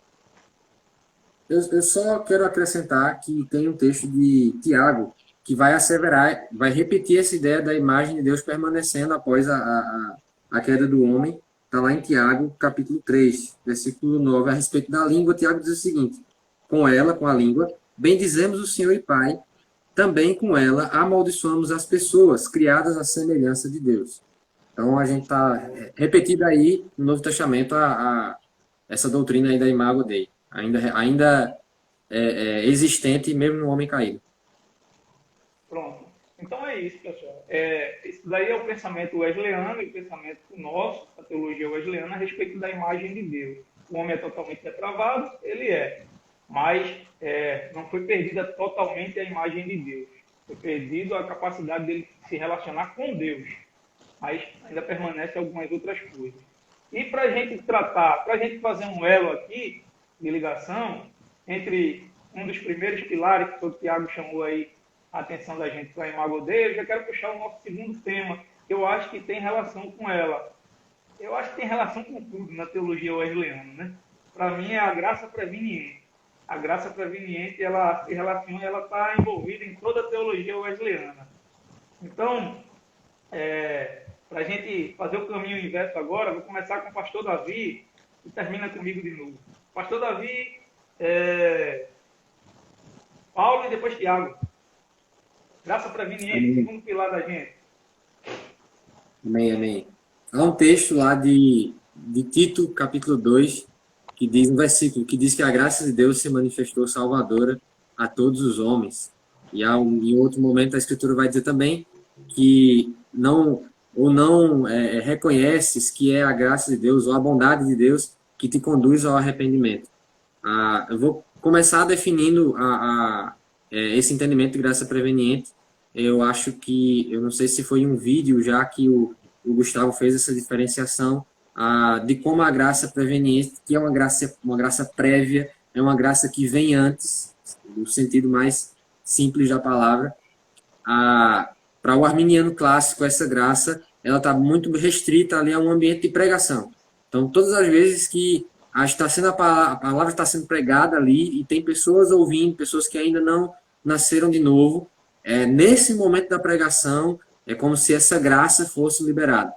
Eu só quero acrescentar que tem um texto de Tiago que vai asseverar, vai repetir essa ideia da imagem de Deus permanecendo após a queda do homem. Está lá em Tiago, capítulo 3, versículo 9, a respeito da língua. Tiago diz o seguinte: com ela, com a língua, bendizemos o Senhor e Pai, também com ela amaldiçoamos as pessoas criadas à semelhança de Deus. Então, a gente está repetindo aí no Novo Testamento essa doutrina aí da Imago Dei, ainda existente mesmo no homem caído. Pronto. Então é isso, pessoal. Isso daí é o pensamento wesleyano e o pensamento nosso, a teologia wesleyana, a respeito da imagem de Deus. O homem é totalmente depravado, ele é. Mas não foi perdida totalmente a imagem de Deus. Foi perdido a capacidade dele se relacionar com Deus. Mas ainda permanece algumas outras coisas. E para a gente fazer um elo aqui de ligação entre um dos primeiros pilares que o Tiago chamou aí a atenção da gente para a Imago Dei, eu já quero puxar o nosso segundo tema, que eu acho que tem relação com ela. Eu acho que tem relação com tudo na teologia wesleyana, né? Para mim é a graça preveniente. A graça preveniente, ela se relaciona, ela está envolvida em toda a teologia wesleyana. Então, para a gente fazer o caminho inverso agora, vou começar com o pastor Davi e termina comigo de novo. Pastor Davi, Paulo e depois Tiago. Graça preveniente, segundo pilar da gente. Amém, amém. Há um texto lá de Tito, capítulo 2, que diz, um versículo, que diz que a graça de Deus se manifestou salvadora a todos os homens. E em outro momento a Escritura vai dizer também que não reconheces que é a graça de Deus ou a bondade de Deus que te conduz ao arrependimento. Eu vou começar definindo esse entendimento de graça preveniente. Eu não sei se foi um vídeo já que o Gustavo fez essa diferenciação de como a graça preveniente, que é uma graça prévia, é uma graça que vem antes, no sentido mais simples da palavra. Para o arminiano clássico, essa graça ela está muito restrita ali a um ambiente de pregação. Então, todas as vezes que a palavra está sendo pregada ali e tem pessoas ouvindo, pessoas que ainda não nasceram de novo, nesse momento da pregação, é como se essa graça fosse liberada.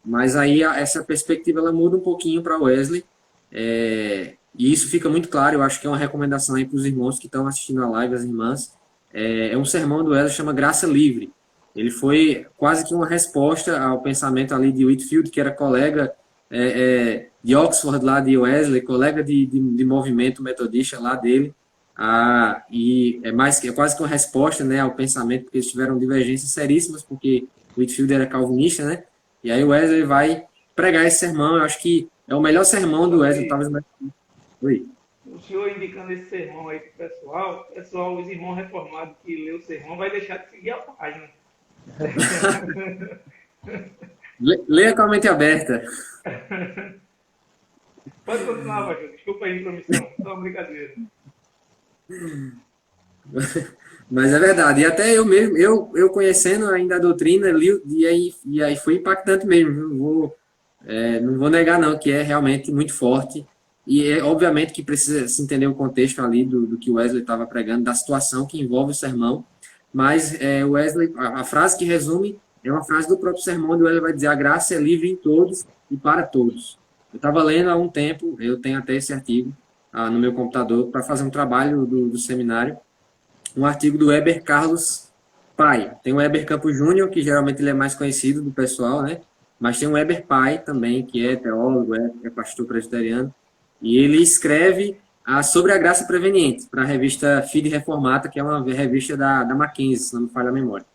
Mas aí essa perspectiva ela muda um pouquinho para Wesley, e isso fica muito claro. Eu acho que é uma recomendação aí para os irmãos que estão assistindo a live, as irmãs. É um sermão do Wesley, chama Graça Livre. Ele foi quase que uma resposta ao pensamento ali de Whitefield, que era colega de Oxford, lá de Wesley, colega de movimento metodista lá dele. E é quase que uma resposta, né, ao pensamento, porque eles tiveram divergências seríssimas, porque Whitefield era calvinista, né? E aí o Wesley vai pregar esse sermão. Eu acho que é o melhor sermão do Wesley, talvez. Oi. O senhor indicando esse sermão aí pro pessoal, os irmãos reformados que lê o sermão, vai deixar de seguir a página. Leia com a mente aberta. Pode continuar, pastor. Desculpa a intromissão. Só uma brincadeira. Mas é verdade. E até eu mesmo, eu conhecendo ainda a doutrina, li, e aí foi impactante mesmo. Não vou negar, não, que é realmente muito forte. E obviamente que precisa se entender o contexto ali do que o Wesley estava pregando, da situação que envolve o sermão. Mas Wesley, a frase que resume é uma frase do próprio sermão, onde Wesley vai dizer: a graça é livre em todos e para todos. Eu estava lendo há um tempo, eu tenho até esse artigo no meu computador, para fazer um trabalho do seminário, um artigo do Heber Carlos Pai. Tem o Heber Campos Júnior, que geralmente ele é mais conhecido do pessoal, né? Mas tem o Heber Pai também, que é teólogo, é pastor presbiteriano, e ele escreve sobre a graça preveniente, para a revista Fide Reformata, que é uma revista da Mackenzie, se não me falha a memória.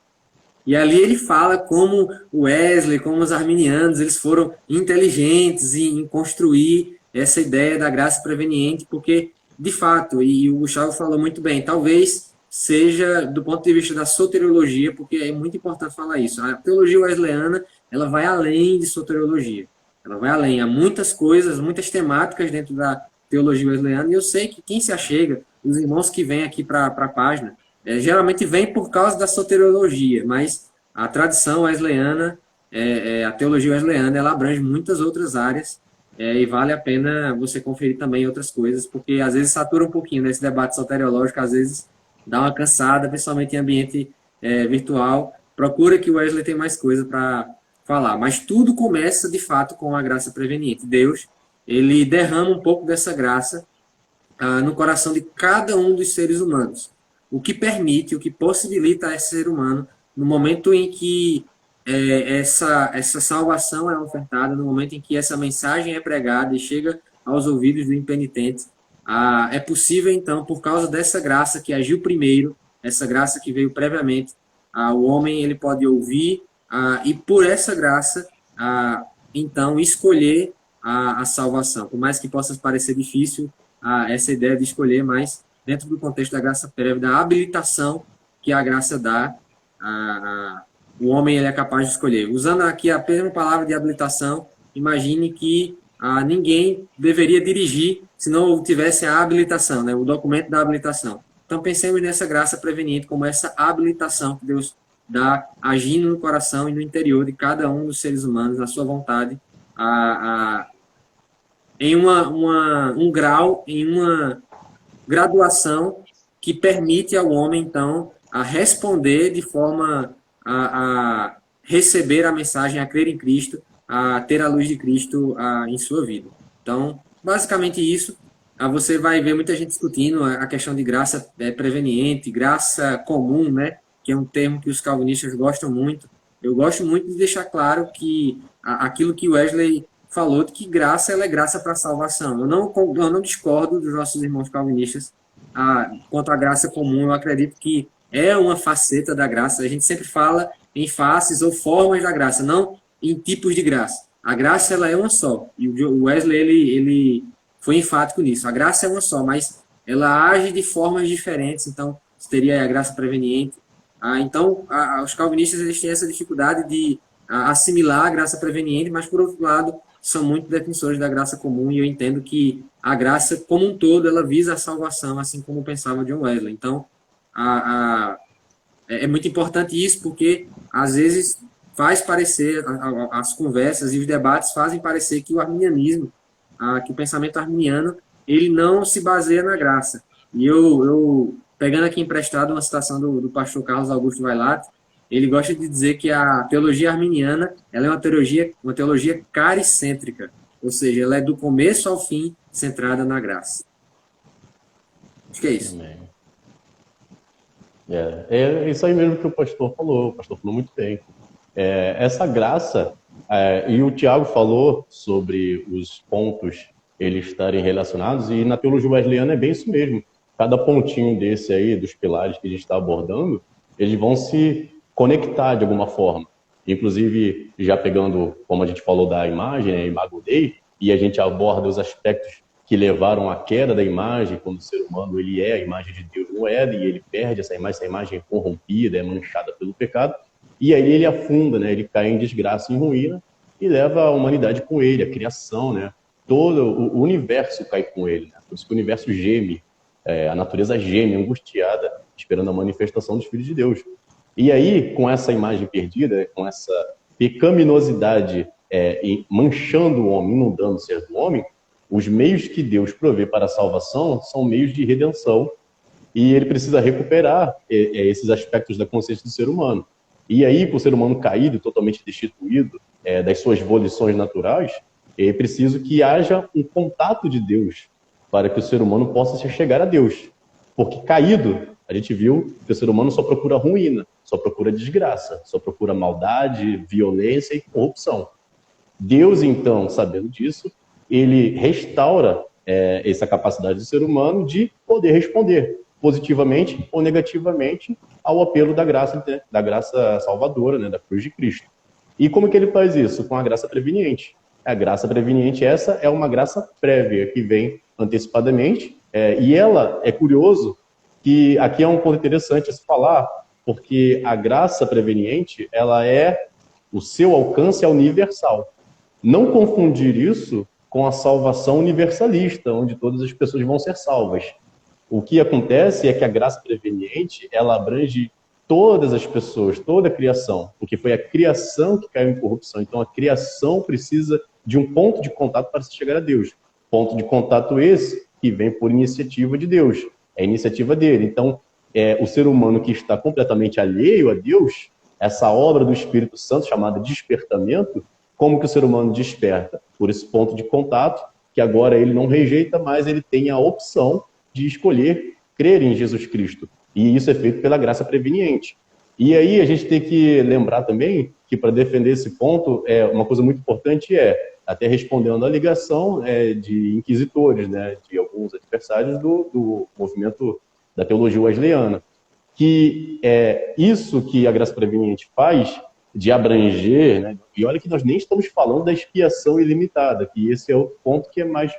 E ali ele fala como o Wesley, como os arminianos, eles foram inteligentes em construir essa ideia da graça preveniente, porque, de fato, e o Gustavo falou muito bem, talvez seja do ponto de vista da soteriologia, porque é muito importante falar isso. A teologia wesleyana, ela vai além de soteriologia. Ela vai além. Há muitas coisas, muitas temáticas dentro da teologia wesleyana, e eu sei que quem se achega, os irmãos que vêm aqui para a página, geralmente vem por causa da soteriologia, mas a tradição wesleyana, a teologia wesleyana, ela abrange muitas outras áreas, e vale a pena você conferir também outras coisas, porque às vezes satura um pouquinho nesse debate soteriológico, às vezes dá uma cansada, principalmente em ambiente virtual. Procura que o Wesley tem mais coisa para falar, mas tudo começa de fato com a graça preveniente. Deus, ele derrama um pouco dessa graça no coração de cada um dos seres humanos, o que permite, o que possibilita a esse ser humano, no momento em que essa salvação é ofertada, no momento em que essa mensagem é pregada e chega aos ouvidos do impenitente, é possível, então, por causa dessa graça que agiu primeiro, essa graça que veio previamente, o homem ele pode ouvir e, por essa graça, então, escolher a salvação. Por mais que possa parecer difícil essa ideia de escolher, mas dentro do contexto da graça prévia, da habilitação que a graça dá, o homem ele é capaz de escolher. Usando aqui a mesma palavra de habilitação, imagine que ninguém deveria dirigir se não tivesse a habilitação, né, o documento da habilitação. Então pensemos nessa graça preveniente como essa habilitação que Deus dá, agindo no coração e no interior de cada um dos seres humanos, na sua vontade, em um grau, em uma graduação que permite ao homem, então, a responder de forma a receber a mensagem, a crer em Cristo, a ter a luz de Cristo em sua vida. Então, basicamente isso. Você vai ver muita gente discutindo a questão de graça preveniente, graça comum, né? Que é um termo que os calvinistas gostam muito. Eu gosto muito de deixar claro que aquilo que Wesley falou, de que graça ela é graça para a salvação. Eu não discordo dos nossos irmãos calvinistas quanto à graça comum. Eu acredito que é uma faceta da graça. A gente sempre fala em faces ou formas da graça, não em tipos de graça. A graça ela é uma só. E o Wesley ele foi enfático nisso. A graça é uma só, mas ela age de formas diferentes. Então, teria a graça preveniente. Então, os calvinistas eles têm essa dificuldade de assimilar a graça preveniente, mas, por outro lado, são muito defensores da graça comum, e eu entendo que a graça, como um todo, ela visa a salvação, assim como pensava John Wesley. Então, é muito importante isso, porque, às vezes, faz parecer, as conversas e os debates fazem parecer que o arminianismo, que o pensamento arminiano, ele não se baseia na graça. E eu pegando aqui emprestado uma citação do pastor Carlos Augusto Vailate, ele gosta de dizer que a teologia arminiana ela é uma teologia caricêntrica, ou seja, ela é do começo ao fim centrada na graça. Acho que é isso. Amém. É isso aí mesmo que o pastor falou muito bem. Essa graça, e o Tiago falou sobre os pontos eles estarem relacionados, e na teologia wesleyana é bem isso mesmo. Cada pontinho desse aí, dos pilares que a gente está abordando, eles vão se conectar de alguma forma. Inclusive, já pegando, como a gente falou da imagem, a Imago Dei, e a gente aborda os aspectos que levaram à queda da imagem, quando o ser humano ele é a imagem de Deus no Éden, e ele perde essa imagem é corrompida, é manchada pelo pecado, e aí ele afunda, né? Ele cai em desgraça, em ruína, e leva a humanidade com ele, a criação, né? Todo o universo cai com ele, né? Por isso que o universo geme, a natureza geme, angustiada, esperando a manifestação dos filhos de Deus. E aí, com essa imagem perdida, com essa pecaminosidade manchando o homem, inundando o ser do homem, os meios que Deus provê para a salvação são meios de redenção, e ele precisa recuperar esses aspectos da consciência do ser humano. E aí, para o ser humano caído, totalmente destituído das suas volições naturais, é preciso que haja um contato de Deus para que o ser humano possa se chegar a Deus. Porque caído, a gente viu que o ser humano só procura ruína, só procura desgraça, só procura maldade, violência e corrupção. Deus, então, sabendo disso, ele restaura essa capacidade do ser humano de poder responder positivamente ou negativamente ao apelo da graça salvadora, né, da cruz de Cristo. E como que ele faz isso? Com a graça preveniente. A graça preveniente, essa é uma graça prévia que vem antecipadamente, e ela, é curioso que aqui é um ponto interessante a se falar, porque a graça preveniente, o seu alcance é universal. Não confundir isso com a salvação universalista, onde todas as pessoas vão ser salvas. O que acontece é que a graça preveniente, ela abrange todas as pessoas, toda a criação, porque foi a criação que caiu em corrupção. Então a criação precisa de um ponto de contato para se chegar a Deus. Ponto de contato esse que vem por iniciativa de Deus. É a iniciativa dele. Então, o ser humano que está completamente alheio a Deus, essa obra do Espírito Santo, chamada despertamento, como que o ser humano desperta? Por esse ponto de contato, que agora ele não rejeita, mas ele tem a opção de escolher crer em Jesus Cristo. E isso é feito pela graça preveniente. E aí a gente tem que lembrar também que para defender esse ponto, uma coisa muito importante até respondendo à ligação de inquisitores, né, de alguns adversários do movimento da teologia wesleyana, que isso que a graça preveniente faz de abranger, né, e olha que nós nem estamos falando da expiação ilimitada, que esse é o ponto que é mais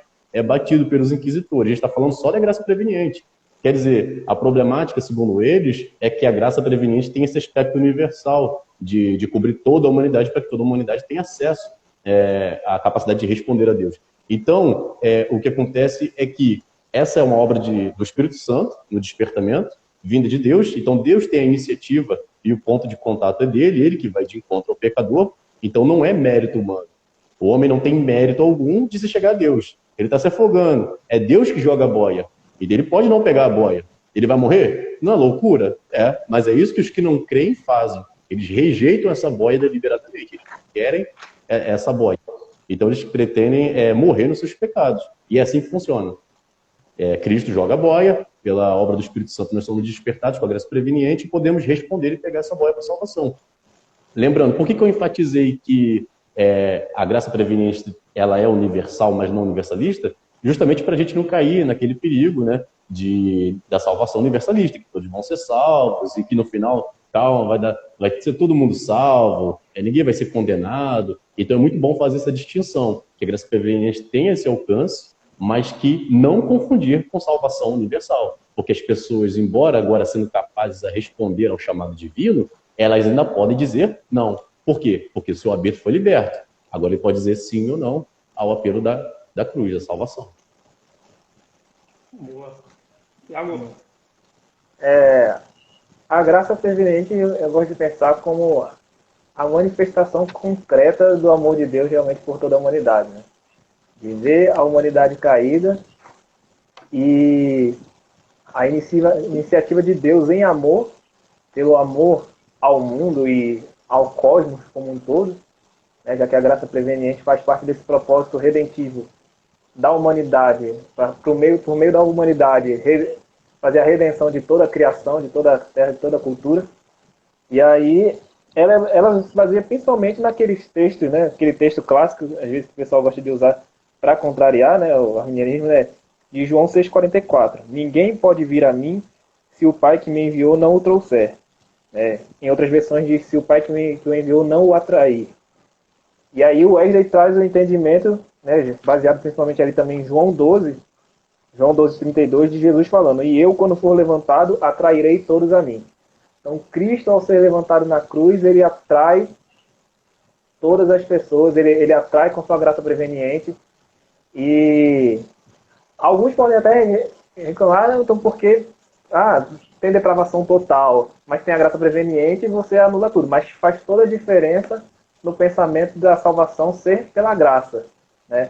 batido pelos inquisitores, a gente está falando só da graça preveniente. Quer dizer, a problemática, segundo eles, é que a graça preveniente tem esse aspecto universal de cobrir toda a humanidade, para que toda a humanidade tenha acesso à capacidade de responder a Deus. Então, o que acontece é que essa é uma obra do Espírito Santo, no despertamento, vinda de Deus. Então, Deus tem a iniciativa e o ponto de contato é dele, ele que vai de encontro ao pecador. Então, não é mérito humano. O homem não tem mérito algum de se chegar a Deus. Ele está se afogando. É Deus que joga a boia. E ele pode não pegar a boia. Ele vai morrer? Não é loucura? Mas é isso que os que não creem fazem. Eles rejeitam essa boia deliberadamente. Eles querem essa boia. Então eles pretendem morrer nos seus pecados. E é assim que funciona. Cristo joga a boia, pela obra do Espírito Santo nós somos despertados com a graça preveniente e podemos responder e pegar essa boia para a salvação. Lembrando, por que eu enfatizei que a graça preveniente ela é universal, mas não universalista? Justamente para a gente não cair naquele perigo, né, da salvação universalista, que todos vão ser salvos e que no final, calma, vai ser todo mundo salvo, ninguém vai ser condenado. Então é muito bom fazer essa distinção, que a graça preveniente tem esse alcance, mas que não confundir com salvação universal. Porque as pessoas, embora agora sendo capazes a responder ao chamado divino, elas ainda podem dizer não. Por quê? Porque o seu arbítrio foi liberto. Agora ele pode dizer sim ou não ao apelo da cruz, da salvação. Boa. Tiago? A graça preveniente eu gosto de pensar como a manifestação concreta do amor de Deus realmente por toda a humanidade, né? De ver a humanidade caída e a iniciativa de Deus em amor, pelo amor ao mundo e ao cosmos como um todo, né, já que a graça preveniente faz parte desse propósito redentivo da humanidade, por meio da humanidade, fazer a redenção de toda a criação, de toda a terra, de toda a cultura. E aí ela se baseia principalmente naqueles textos, né, aquele texto clássico, às vezes o pessoal gosta de usar para contrariar, né, o arminianismo, né, de João 6,44. Ninguém pode vir a mim se o Pai que me enviou não o trouxer. Em outras versões diz se o Pai que o enviou não o atrair. E aí o Wesley traz o entendimento, né, baseado principalmente ali também em João 12:32, de Jesus falando: e eu, quando for levantado, atrairei todos a mim. Então, Cristo, ao ser levantado na cruz, ele atrai todas as pessoas, ele atrai com sua graça preveniente. E alguns podem até reclamar, então, porque tem depravação total, mas tem a graça preveniente e você anula tudo. Mas faz toda a diferença no pensamento da salvação ser pela graça, né?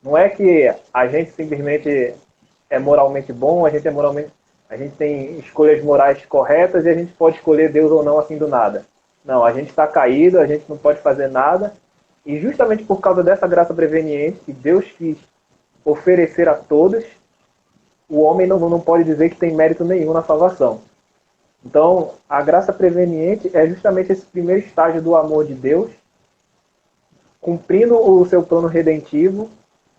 Não é que a gente simplesmente é moralmente bom, a gente tem escolhas morais corretas e a gente pode escolher Deus ou não assim do nada. Não, a gente está caído, a gente não pode fazer nada, e justamente por causa dessa graça preveniente que Deus quis oferecer a todos, o homem não pode dizer que tem mérito nenhum na salvação. Então, a graça preveniente é justamente esse primeiro estágio do amor de Deus, cumprindo o seu plano redentivo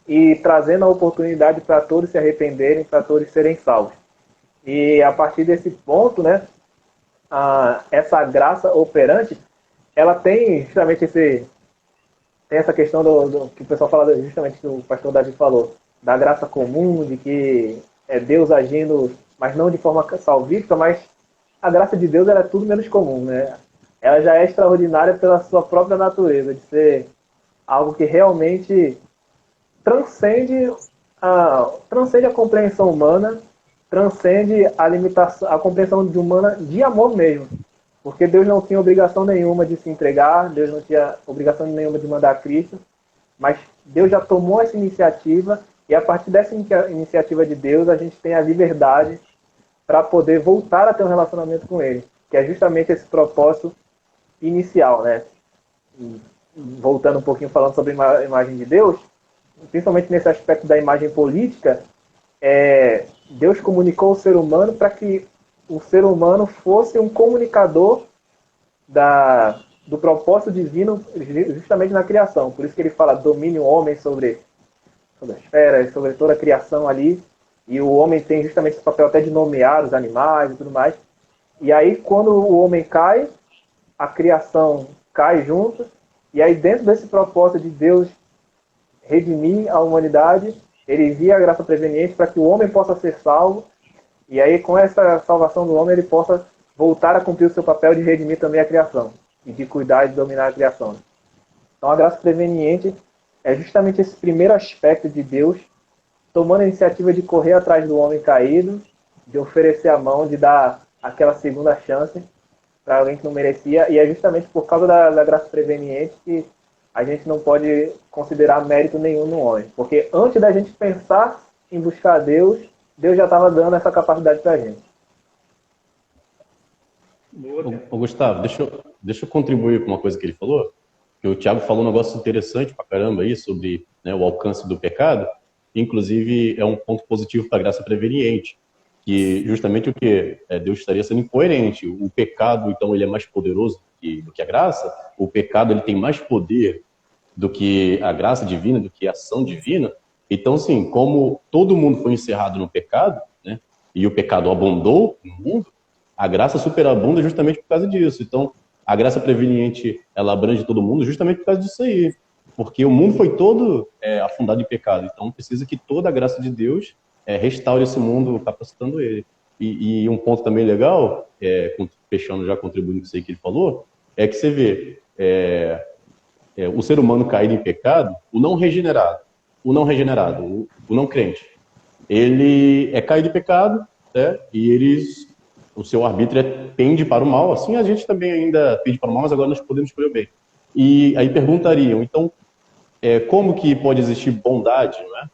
e trazendo a oportunidade para todos se arrependerem, para todos serem salvos. E a partir desse ponto, né, essa graça operante, ela tem justamente tem essa questão do que o pessoal fala, justamente que o pastor Davi falou, da graça comum, de que é Deus agindo, mas não de forma salvífica, mas a graça de Deus ela é tudo menos comum, né? Ela já é extraordinária pela sua própria natureza, de ser algo que realmente transcende a compreensão humana, transcende a limitação, a compreensão humana de amor mesmo. Porque Deus não tinha obrigação nenhuma de se entregar, Deus não tinha obrigação nenhuma de mandar Cristo, mas Deus já tomou essa iniciativa, e a partir dessa iniciativa de Deus, a gente tem a liberdade para poder voltar a ter um relacionamento com Ele, que é justamente esse propósito inicial, né? Voltando um pouquinho, falando sobre a imagem de Deus, principalmente nesse aspecto da imagem política, Deus comunicou o ser humano para que o ser humano fosse um comunicador do propósito divino justamente na criação. Por isso que ele fala domínio homem sobre as esferas, sobre toda a criação ali, e o homem tem justamente esse papel até de nomear os animais e tudo mais. E aí, quando o homem cai, a criação cai junto, e aí dentro desse propósito de Deus redimir a humanidade, ele envia a graça preveniente para que o homem possa ser salvo, e aí com essa salvação do homem ele possa voltar a cumprir o seu papel de redimir também a criação, e de cuidar e de dominar a criação. Então a graça preveniente é justamente esse primeiro aspecto de Deus, tomando a iniciativa de correr atrás do homem caído, de oferecer a mão, de dar aquela segunda chance para alguém que não merecia, e é justamente por causa da graça preveniente que a gente não pode considerar mérito nenhum no homem. Porque antes da gente pensar em buscar Deus, Deus já estava dando essa capacidade para a gente. Ô, Gustavo, deixa eu contribuir com uma coisa que ele falou, que o Thiago falou um negócio interessante pra caramba aí sobre, né, o alcance do pecado. Inclusive, é um ponto positivo para a graça preveniente, que justamente o que Deus estaria sendo incoerente. O pecado, então, ele é mais poderoso do que a graça. O pecado, ele tem mais poder do que a graça divina, do que a ação divina. Então, sim, como todo mundo foi encerrado no pecado, né, e o pecado abundou no mundo, a graça superabunda justamente por causa disso. Então, a graça preveniente, ela abrange todo mundo justamente por causa disso aí. Porque o mundo foi todo afundado em pecado. Então, precisa que toda a graça de Deus restaure esse mundo, capacitando ele. E um ponto também legal, fechando já, contribuindo com isso aí que ele falou, é que você vê o ser humano caído em pecado, o não regenerado, o não crente, ele é caído em pecado, né? E o seu arbítrio pende para o mal. Assim a gente também ainda pende para o mal, mas agora nós podemos escolher o bem. E aí perguntariam, então, como que pode existir bondade, né?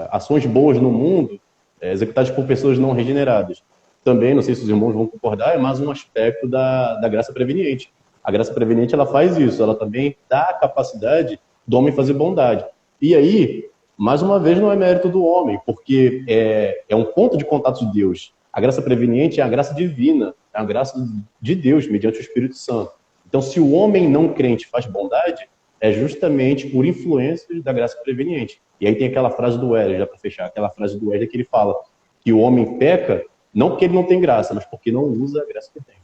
Ações boas no mundo executadas por pessoas não regeneradas? também, não sei se os irmãos vão concordar, é mais um aspecto da graça preveniente. A graça preveniente, ela faz isso, ela também dá a capacidade do homem fazer bondade. E aí, mais uma vez, não é mérito do homem, porque é um ponto de contato de Deus. A graça preveniente é a graça divina, é a graça de Deus, mediante o Espírito Santo. Então, se o homem não crente faz bondade, é justamente por influências da graça preveniente. E aí tem aquela frase do Wesley, já para fechar, aquela frase do Wesley que ele fala que o homem peca não porque ele não tem graça, mas porque não usa a graça que tem.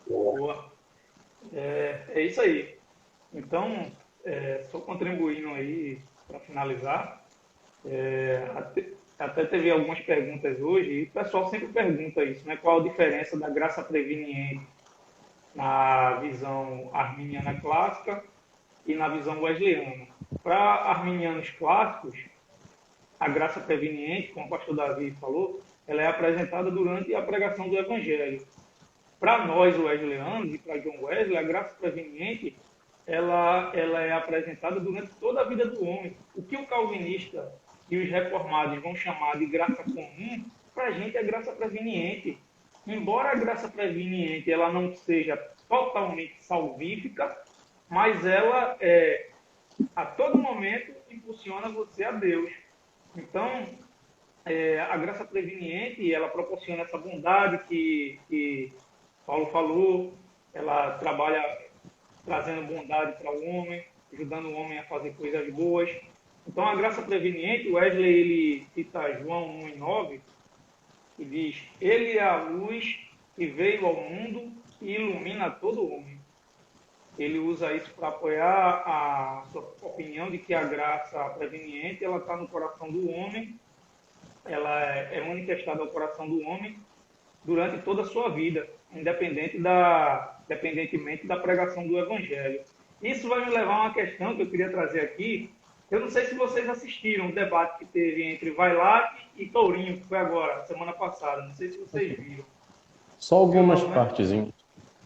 Boa. É isso aí. Então, só contribuindo aí para finalizar, até teve algumas perguntas hoje, e o pessoal sempre pergunta isso, né? Qual a diferença da graça preveniente na visão arminiana clássica e na visão wesleyana. Para arminianos clássicos, a graça preveniente, como o pastor Davi falou, ela é apresentada durante a pregação do Evangelho. Para nós, wesleyanos, e para John Wesley, a graça preveniente ela é apresentada durante toda a vida do homem. O que o calvinista e os reformados vão chamar de graça comum, para a gente é graça preveniente. Embora a graça preveniente ela não seja totalmente salvífica, mas ela, a todo momento, impulsiona você a Deus. Então, a graça preveniente, ela proporciona essa bondade que Paulo falou, ela trabalha trazendo bondade para o homem, ajudando o homem a fazer coisas boas. Então, a graça preveniente, Wesley, ele cita João 1:9, e diz: Ele é a luz que veio ao mundo e ilumina todo homem. Ele usa isso para apoiar a sua opinião de que a graça preveniente ela está no coração do homem, ela é manifestada ao coração do homem durante toda a sua vida, independentemente da pregação do Evangelho. Isso vai me levar a uma questão que eu queria trazer aqui. Eu não sei se vocês assistiram o debate que teve entre Vailate e Tourinho, que foi agora, semana passada. Não sei se vocês viram. Só algumas partezinhas.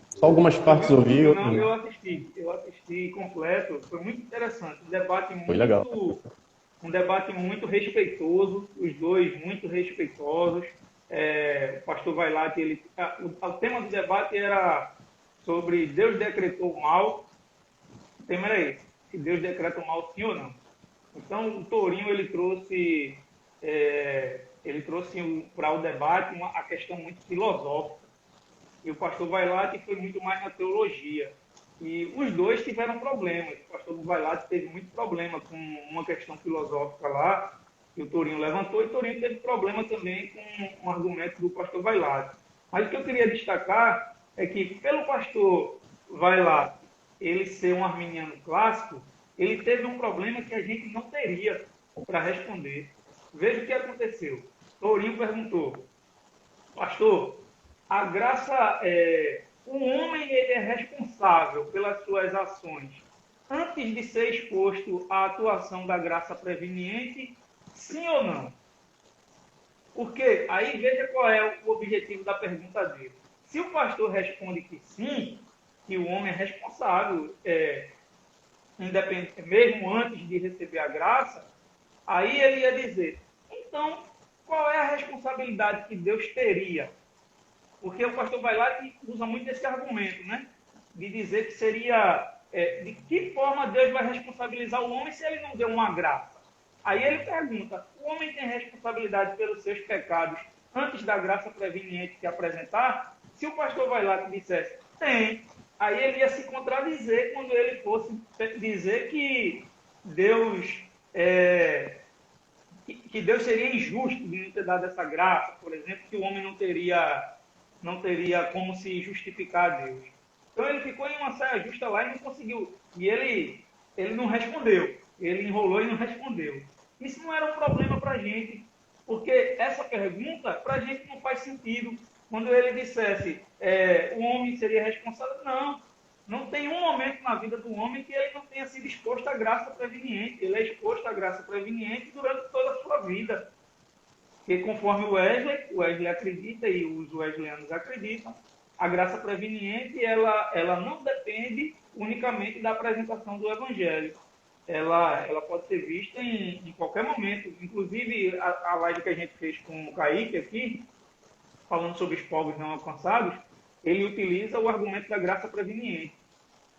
Só algumas partes eu vi. Não, eu assisti completo. Foi muito interessante. Foi legal. Um debate muito respeitoso, os dois muito respeitosos. O pastor Vailate, o tema do debate era sobre Deus decretou o mal. O tema era esse, se Deus decreta o mal sim ou não. Então, o Tourinho, ele trouxe para o debate a questão muito filosófica. E o pastor Vailate foi muito mais na teologia. E os dois tiveram problemas. O pastor Vailate teve muito problema com uma questão filosófica lá, que o Tourinho levantou, e o Tourinho teve problema também com um argumento do pastor Vailate. Mas o que eu queria destacar é que, pelo pastor Vailate, ele ser um arminiano clássico, ele teve um problema que a gente não teria para responder. Veja o que aconteceu. Tourinho perguntou: pastor, a graça, o homem ele é responsável pelas suas ações antes de ser exposto à atuação da graça preveniente, sim ou não? Porque aí veja qual é o objetivo da pergunta dele. Se o pastor responde que sim, que o homem é responsável, mesmo antes de receber a graça, aí ele ia dizer: então, qual é a responsabilidade que Deus teria? Porque o pastor Vailate usa muito esse argumento, né? De dizer que seria... de que forma Deus vai responsabilizar o homem se ele não deu uma graça? Aí ele pergunta: o homem tem responsabilidade pelos seus pecados antes da graça preveniente que apresentar? Se o pastor Vailate dissesse: tem, aí ele ia se contradizer quando ele fosse dizer que Deus seria injusto de não ter dado essa graça, por exemplo, que o homem não teria como se justificar a Deus. Então ele ficou em uma saia justa lá e não conseguiu. E ele não respondeu. Ele enrolou e não respondeu. Isso não era um problema para a gente, porque essa pergunta para a gente não faz sentido. Quando ele dissesse o homem seria responsável, não tem um momento na vida do homem que ele não tenha sido exposto à graça preveniente. Ele é exposto à graça preveniente durante toda a sua vida. Porque conforme o Wesley acredita e os wesleyanos acreditam, a graça preveniente ela não depende unicamente da apresentação do Evangelho. ela pode ser vista em qualquer momento. Inclusive, a live que a gente fez com o Kaique aqui, falando sobre os povos não alcançados, ele utiliza o argumento da graça preveniente.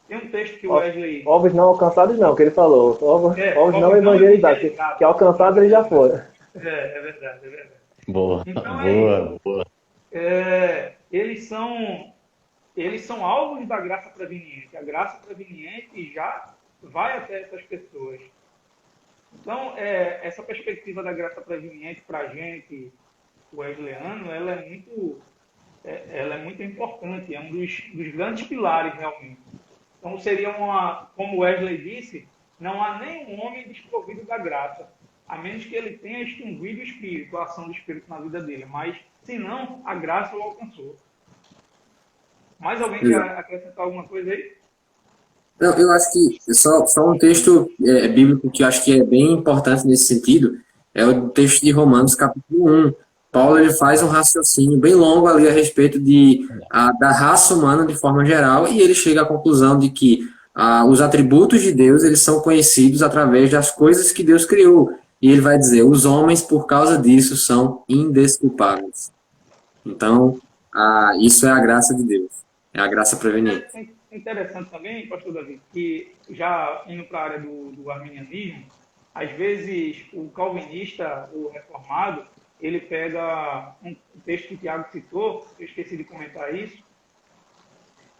Tem um texto que o Wesley... Povos não alcançados não, que ele falou. Povos não evangelizados, que alcançados eles já foram. É verdade, é verdade. Boa, Então, boa. Eles são alvos da graça preveniente. A graça preveniente já vai até essas pessoas. Então, essa perspectiva da graça preveniente para a gente, wesleyano, ela é muito importante, é um dos grandes pilares realmente. Então, seria como Wesley disse, não há nenhum homem desprovido da graça, a menos que ele tenha extinguido o Espírito, a ação do Espírito na vida dele. Mas, se não, a graça o alcançou. Mais alguém quer acrescentar alguma coisa aí? Não, eu acho que só um texto bíblico que eu acho que é bem importante nesse sentido é o texto de Romanos, capítulo 1. Paulo ele faz um raciocínio bem longo ali a respeito da raça humana de forma geral, e ele chega à conclusão de que os atributos de Deus eles são conhecidos através das coisas que Deus criou. E ele vai dizer, os homens, por causa disso, são indesculpáveis. Então, isso é a graça de Deus. É a graça preveniente. É interessante também, pastor Davi, que já indo para a área do arminianismo, às vezes o calvinista, o reformado, ele pega um texto que o Tiago citou, eu esqueci de comentar isso,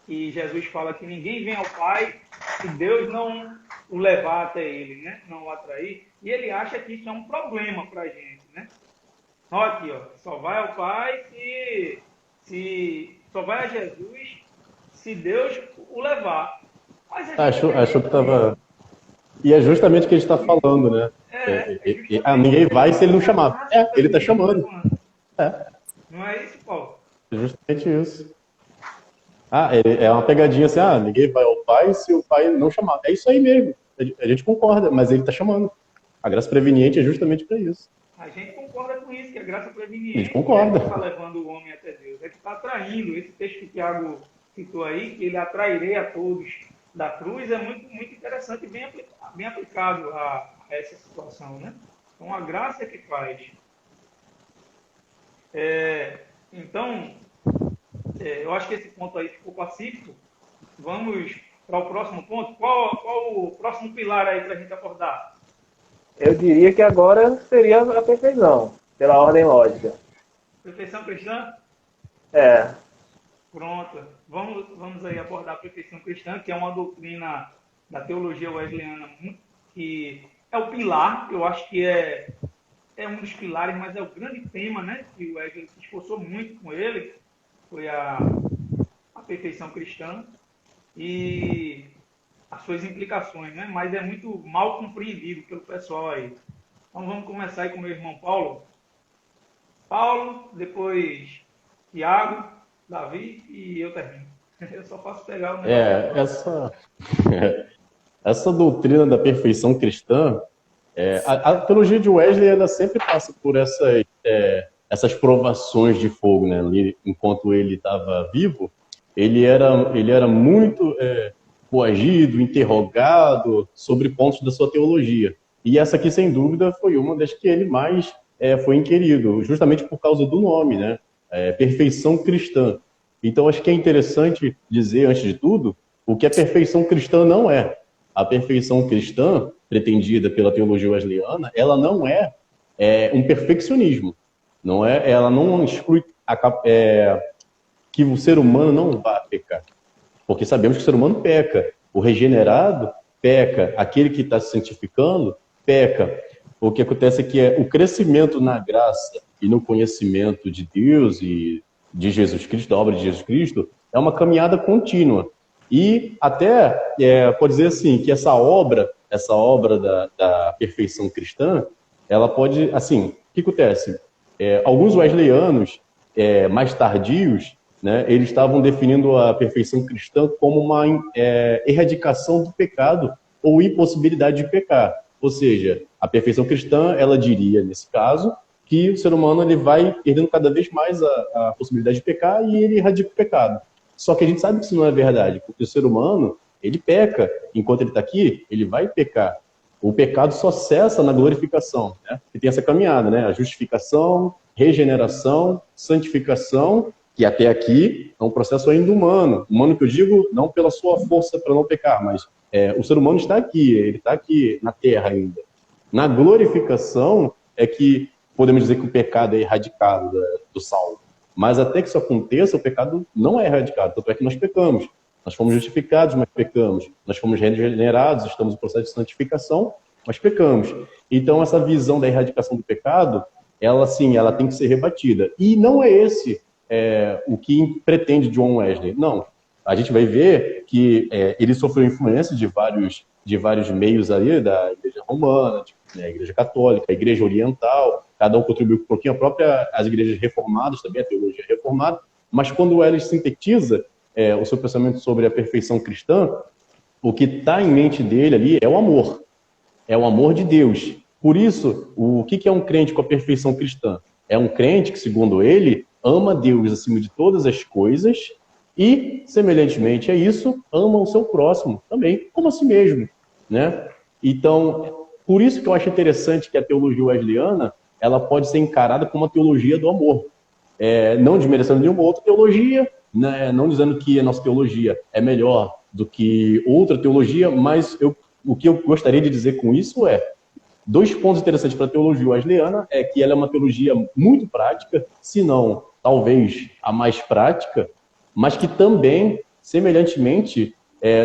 que Jesus fala que ninguém vem ao Pai se Deus não o levar até ele, né? Não o atrair. E ele acha que isso é um problema para a gente, né? Olha aqui, só vai ao Pai só vai a Jesus se Deus o levar. Mas Acho que estava... E é justamente o que a gente está falando, né? Ninguém vai se ele não chamar. Ele está chamando. Não é isso, Paulo? É justamente isso. É uma pegadinha assim, ninguém vai ao Pai se o Pai não chamar. É isso aí mesmo. A gente concorda, mas ele está chamando. A graça preveniente é justamente para isso. A gente concorda com isso, que a graça preveniente está levando o homem até Deus. É que está atraindo. Esse texto que o Tiago citou aí, que ele atrairei a todos da cruz, é muito, muito interessante e bem aplicado a essa situação, né? Então, a graça é que faz. Então, eu acho que esse ponto aí ficou pacífico. Vamos para o próximo ponto. Qual o próximo pilar aí para a gente abordar? Eu diria que agora seria a perfeição, pela ordem lógica. Perfeição cristã? Pronto. Vamos aí abordar a perfeição cristã, que é uma doutrina da teologia wesleyana que é o pilar, eu acho que é um dos pilares, mas é o grande tema, né? Que o Wesley se esforçou muito com ele, foi a perfeição cristã e as suas implicações, né? Mas é muito mal compreendido pelo pessoal aí. Então vamos começar aí com o meu irmão Paulo. Paulo, depois Tiago, Davi e eu termino. Eu só faço pegar o negócio. Essa doutrina da perfeição cristã, a teologia de Wesley ela sempre passa por essas provações de fogo, né? Enquanto ele estava vivo, ele era muito coagido, interrogado sobre pontos da sua teologia. E essa aqui, sem dúvida, foi uma das que ele mais foi inquirido, justamente por causa do nome, né? Perfeição cristã. Então, acho que é interessante dizer, antes de tudo, o que a perfeição cristã não é. A perfeição cristã, pretendida pela teologia wesleyana, ela não é um perfeccionismo. Ela não exclui que o ser humano não vá pecar. Porque sabemos que o ser humano peca. O regenerado peca. Aquele que está se santificando peca. O que acontece é que o crescimento na graça e no conhecimento de Deus e de Jesus Cristo, da obra de Jesus Cristo, é uma caminhada contínua. E até pode dizer assim, que essa obra da perfeição cristã, ela pode, assim, o que acontece? Alguns wesleyanos mais tardios, né, eles estavam definindo a perfeição cristã como uma erradicação do pecado ou impossibilidade de pecar. Ou seja, a perfeição cristã, ela diria, nesse caso, que o ser humano ele vai perdendo cada vez mais a possibilidade de pecar e ele erradica o pecado. Só que a gente sabe que isso não é verdade, porque o ser humano, ele peca. Enquanto ele está aqui, ele vai pecar. o pecado só cessa na glorificação, né? E tem essa caminhada, né? A justificação, regeneração, santificação, que até aqui é um processo ainda humano. Humano que eu digo não pela sua força para não pecar, mas o ser humano está aqui, ele está aqui na Terra ainda. Na glorificação é que podemos dizer que o pecado é erradicado do salvo. Mas até que isso aconteça, o pecado não é erradicado. Tanto é que nós pecamos. Nós fomos justificados, mas pecamos. Nós fomos regenerados, estamos no processo de santificação, mas pecamos. Então, essa visão da erradicação do pecado, ela, sim, ela tem que ser rebatida. E não é esse o que pretende John Wesley. Não. A gente vai ver que ele sofreu influência de vários meios aí, da Igreja Romana, a Igreja Católica, a Igreja Oriental, cada um contribuiu um pouquinho, as igrejas reformadas também, a teologia reformada, mas quando Wesley sintetiza o seu pensamento sobre a perfeição cristã, o que está em mente dele ali é o amor de Deus. Por isso, o que é um crente com a perfeição cristã? É um crente que, segundo ele, ama Deus acima de todas as coisas e, semelhantemente a isso, ama o seu próximo também, como a si mesmo, né? Então, por isso que eu acho interessante que a teologia wesleyana ela pode ser encarada como uma teologia do amor. Não desmerecendo nenhuma outra teologia, né? Não dizendo que a nossa teologia é melhor do que outra teologia, mas o que eu gostaria de dizer com isso dois pontos interessantes para a teologia wesleyana é que ela é uma teologia muito prática, se não, talvez, a mais prática, mas que também, semelhantemente,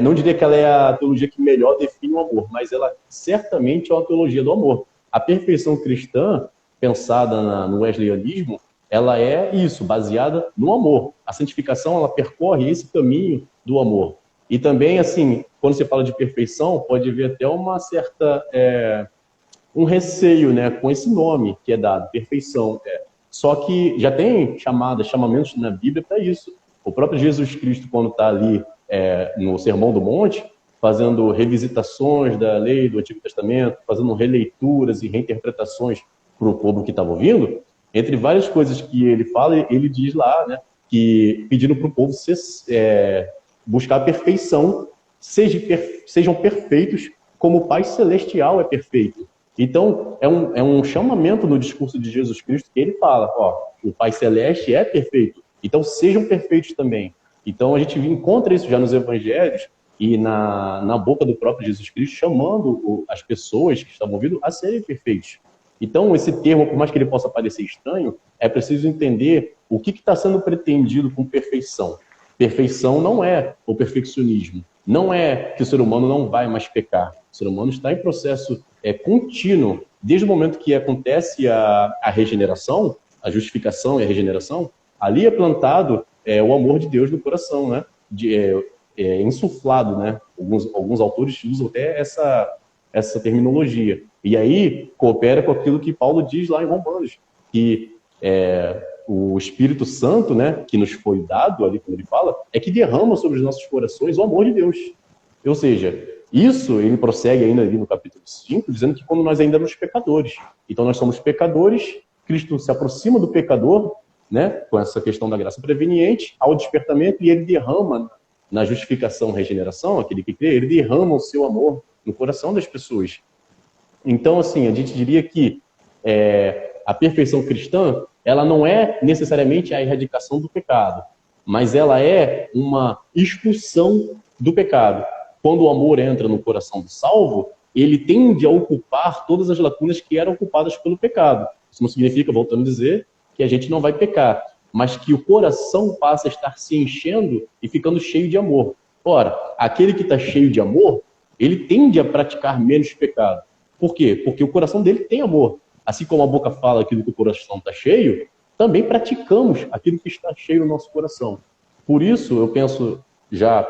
não diria que ela é a teologia que melhor define o amor, mas ela certamente é uma teologia do amor. A perfeição cristã, pensada no wesleyanismo, ela é isso, baseada no amor. A santificação, ela percorre esse caminho do amor. E também, assim, quando você fala de perfeição, pode haver até uma certa... um receio, né, com esse nome que é dado, perfeição. Só que já tem chamamentos na Bíblia para isso. O próprio Jesus Cristo, quando está ali no Sermão do Monte, fazendo revisitações da lei do Antigo Testamento, fazendo releituras e reinterpretações para o povo que estava ouvindo, entre várias coisas que ele fala, ele diz lá, né, que pedindo para o povo buscar a perfeição, sejam perfeitos como o Pai Celestial é perfeito. Então, é um chamamento no discurso de Jesus Cristo que ele fala, o Pai Celeste é perfeito, então sejam perfeitos também. Então, a gente encontra isso já nos evangelhos e na boca do próprio Jesus Cristo, chamando as pessoas que estavam ouvindo a serem perfeitos. Então, esse termo, por mais que ele possa parecer estranho, é preciso entender o que está sendo pretendido com perfeição. Perfeição não é o perfeccionismo, não é que o ser humano não vai mais pecar. O ser humano está em processo contínuo. Desde o momento que acontece a regeneração, a justificação e a regeneração, ali é plantado o amor de Deus no coração, né? Insuflado, né? Alguns autores usam até essa terminologia. E aí coopera com aquilo que Paulo diz lá em Romanos, que o Espírito Santo, né, que nos foi dado ali, quando ele fala, é que derrama sobre os nossos corações o amor de Deus. Ou seja, isso ele prossegue ainda ali no capítulo 5, dizendo que quando nós ainda éramos pecadores. Então nós somos pecadores, Cristo se aproxima do pecador, né, com essa questão da graça preveniente, ao despertamento, e ele derrama na justificação, regeneração, aquele que crê, ele derrama o seu amor no coração das pessoas. Então, assim, a gente diria que a perfeição cristã, ela não é necessariamente a erradicação do pecado, mas ela é uma expulsão do pecado. Quando o amor entra no coração do salvo, ele tende a ocupar todas as lacunas que eram ocupadas pelo pecado. Isso não significa, voltando a dizer, que a gente não vai pecar, mas que o coração passa a estar se enchendo e ficando cheio de amor. Ora, aquele que está cheio de amor, ele tende a praticar menos pecado. Por quê? Porque o coração dele tem amor. Assim como a boca fala aquilo que o coração está cheio, também praticamos aquilo que está cheio no nosso coração. Por isso, eu penso, já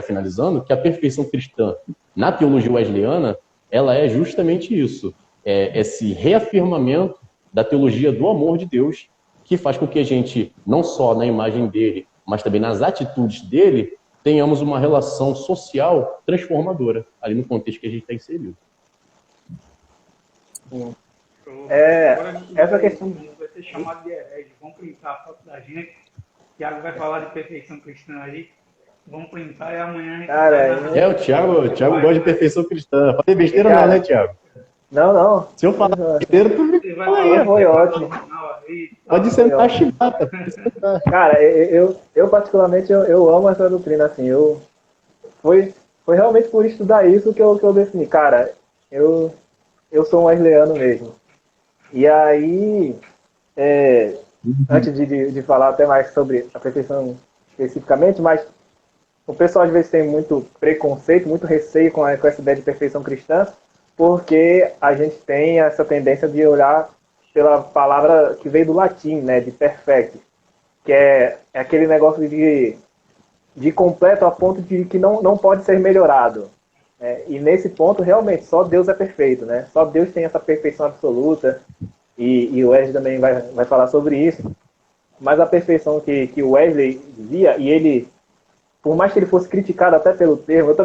finalizando, que a perfeição cristã na teologia wesleyana, ela é justamente isso. Esse reafirmamento da teologia do amor de Deus, que faz com que a gente, não só na imagem dele, mas também nas atitudes dele, tenhamos uma relação social transformadora, ali no contexto que a gente está inserido. Essa questão vai ser chamado de herege. Vão printar a foto da gente. Tiago vai falar de perfeição cristã aí. Vamos printar e amanhã a gente Cara, vai O Thiago gosta de perfeição cristã. Fazer besteira Cara, não, né, Thiago? Não. Se eu falar besteira, tu me Você vai fala falar aí. Foi ótimo. no final aí. Pode sentar chibata. Cara, eu particularmente, eu amo essa doutrina, assim, foi realmente por estudar isso que eu defini, cara, eu sou um wesleyano mesmo. E aí, antes de falar até mais sobre a perfeição especificamente, mas o pessoal às vezes tem muito preconceito, muito receio com essa ideia de perfeição cristã, porque a gente tem essa tendência de olhar pela palavra que veio do latim, né, de perfect, que é aquele negócio de completo a ponto de que não pode ser melhorado. E nesse ponto, realmente, só Deus é perfeito, né? Só Deus tem essa perfeição absoluta, e o Wesley também vai falar sobre isso. Mas a perfeição que o Wesley via, e ele, por mais que ele fosse criticado até pelo termo,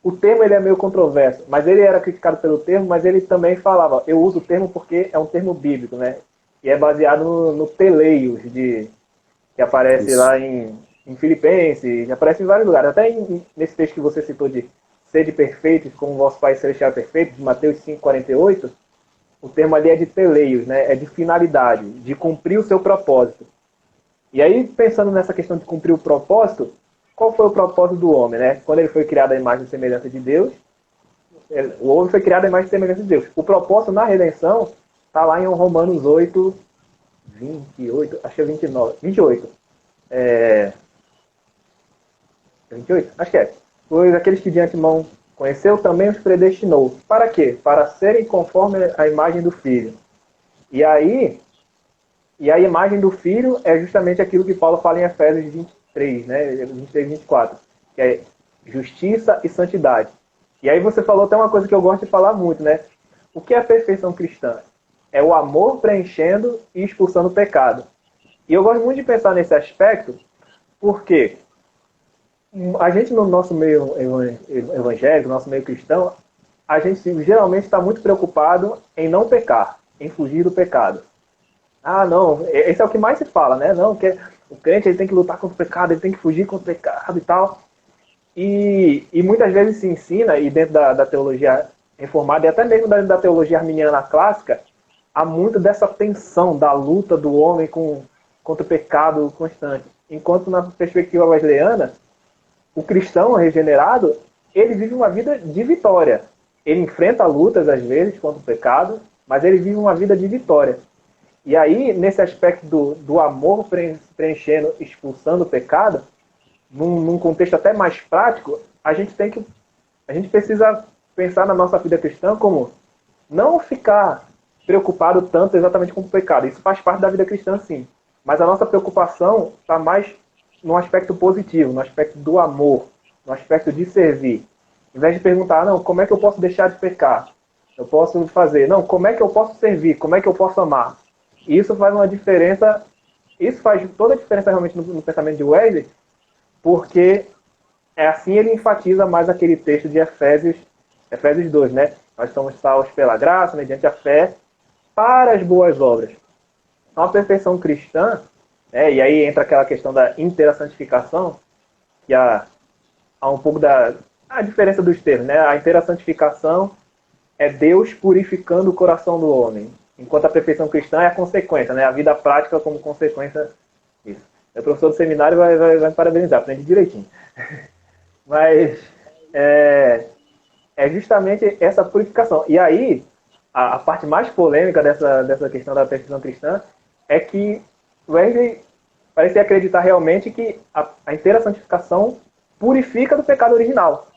o termo ele é meio controverso, mas ele era criticado pelo termo, mas ele também falava, eu uso o termo porque é um termo bíblico, né? E é baseado no teleios, que aparece lá em Filipenses, aparece em vários lugares, até nesse texto que você citou de sede perfeitos, como o vosso Pai Celestial é perfeito, de Mateus 5,48, o termo ali é de teleios, né? É de finalidade, de cumprir o seu propósito. E aí, pensando nessa questão de cumprir o propósito, qual foi o propósito do homem, né? Quando ele foi criado à imagem e semelhança de Deus, o homem foi criado à imagem e semelhança de Deus. O propósito na redenção está lá em Romanos 8, 28, acho que é 29, 28. 28? Acho que é. Pois aqueles que de antemão conheceu, também os predestinou. Para quê? Para serem conforme a imagem do Filho. E a imagem do Filho é justamente aquilo que Paulo fala em Efésios 23, né? 23, 24, que é justiça e santidade. E aí você falou até uma coisa que eu gosto de falar muito, né? O que é a perfeição cristã? É o amor preenchendo e expulsando o pecado. E eu gosto muito de pensar nesse aspecto, porque a gente no nosso meio evangélico, no nosso meio cristão, a gente geralmente está muito preocupado em não pecar, em fugir do pecado. Ah, não, esse é o que mais se fala, né? Não, que o crente ele tem que lutar contra o pecado, ele tem que fugir contra o pecado e tal. E muitas vezes se ensina, e dentro da teologia reformada, e até mesmo da teologia arminiana clássica, há muito dessa tensão da luta do homem contra o pecado constante. Enquanto na perspectiva wesleyana, o cristão regenerado, ele vive uma vida de vitória. Ele enfrenta lutas, às vezes, contra o pecado, mas ele vive uma vida de vitória. E aí, nesse aspecto do amor preenchendo, expulsando o pecado, num contexto até mais prático, a gente precisa pensar na nossa vida cristã como não ficar preocupado tanto exatamente com o pecado. Isso faz parte da vida cristã, sim. Mas a nossa preocupação está mais no aspecto positivo, no aspecto do amor, no aspecto de servir. Em vez de perguntar, não, como é que eu posso deixar de pecar? Eu posso fazer, não, como é que eu posso servir? Como é que eu posso amar? E isso faz uma diferença, isso faz toda a diferença realmente no pensamento de Wesley, porque assim ele enfatiza mais aquele texto de Efésios 2, né? Nós somos salvos pela graça, mediante a fé, para as boas obras. Então, a perfeição cristã, e aí entra aquela questão da inteira-santificação, que há um pouco a diferença dos termos, né? A inteira-santificação é Deus purificando o coração do homem, enquanto a perfeição cristã é a consequência, né? A vida prática como consequência disso. O professor do seminário vai me parabenizar, aprende direitinho. Mas é justamente essa purificação. E aí, a parte mais polêmica dessa questão da perfeição cristã é que Wesley parecia acreditar realmente que a inteira santificação purifica do pecado original.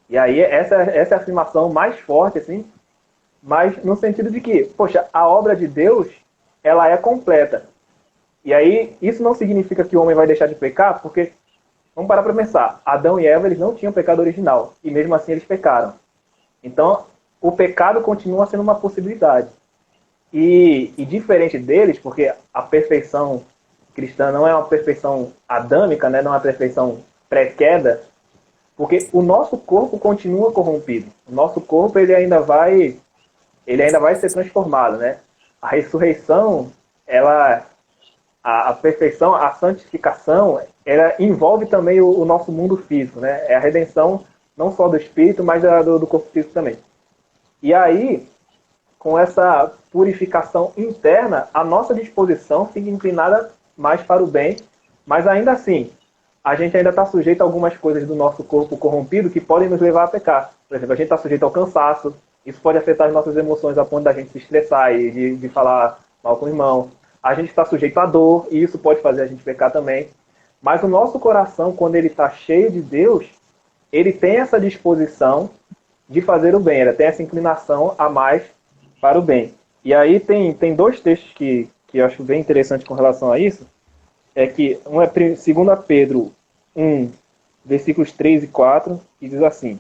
E aí essa é a afirmação mais forte, assim, mas no sentido de que, poxa, a obra de Deus, ela é completa. E aí isso não significa que o homem vai deixar de pecar, porque, vamos parar para pensar, Adão e Eva, eles não tinham pecado original, e mesmo assim eles pecaram. Então, o pecado continua sendo uma possibilidade. E diferente deles, porque a perfeição cristã não é uma perfeição adâmica, né? Não é uma perfeição pré-queda, porque o nosso corpo continua corrompido. O nosso corpo ele ainda vai ser transformado, né? A ressurreição, ela a perfeição, a santificação, ela envolve também o nosso mundo físico, né? É a redenção não só do espírito, mas do corpo físico também. E aí, com essa purificação interna, a nossa disposição fica inclinada mais para o bem, mas ainda assim, a gente ainda está sujeito a algumas coisas do nosso corpo corrompido que podem nos levar a pecar. Por exemplo, a gente está sujeito ao cansaço, isso pode afetar as nossas emoções a ponto da gente se estressar e de falar mal com o irmão. A gente está sujeito à dor, e isso pode fazer a gente pecar também. Mas o nosso coração, quando ele está cheio de Deus, ele tem essa disposição de fazer o bem, ele tem essa inclinação a mais para o bem. E aí tem dois textos que eu acho bem interessante com relação a isso, é que um é 2 Pedro 1, versículos 3 e 4, que diz assim: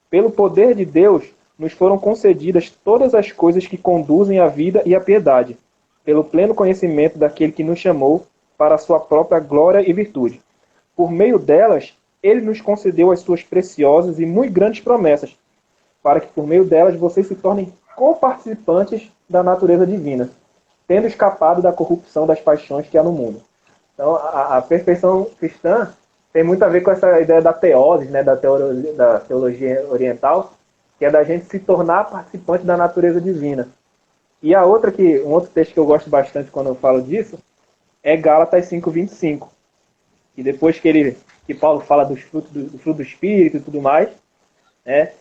pelo poder de Deus nos foram concedidas todas as coisas que conduzem à vida e à piedade, pelo pleno conhecimento daquele que nos chamou para a sua própria glória e virtude. Por meio delas, ele nos concedeu as suas preciosas e muito grandes promessas, para que por meio delas vocês se tornem coparticipantes da natureza divina, tendo escapado da corrupção das paixões que há no mundo. Então, a perfeição cristã tem muito a ver com essa ideia da teose, né, da teologia oriental, que é da gente se tornar participante da natureza divina. E a outra um outro texto que eu gosto bastante quando eu falo disso é Gálatas 5:25. E depois que Paulo fala dos frutos do fruto do Espírito e tudo mais, né,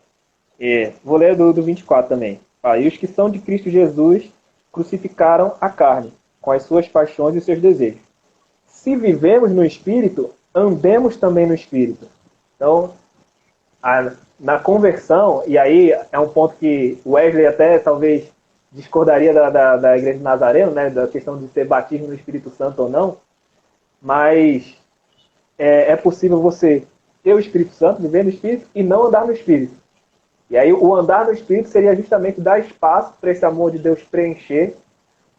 vou ler do 24 também. E os que são de Cristo Jesus crucificaram a carne, com as suas paixões e seus desejos. Se vivemos no Espírito, andemos também no Espírito. Então, na conversão, e aí é um ponto que Wesley até talvez discordaria da Igreja de Nazareno, né, da questão de ser batismo no Espírito Santo ou não, mas é possível você ter o Espírito Santo, viver no Espírito, e não andar no Espírito. E aí o andar no Espírito seria justamente dar espaço para esse amor de Deus preencher,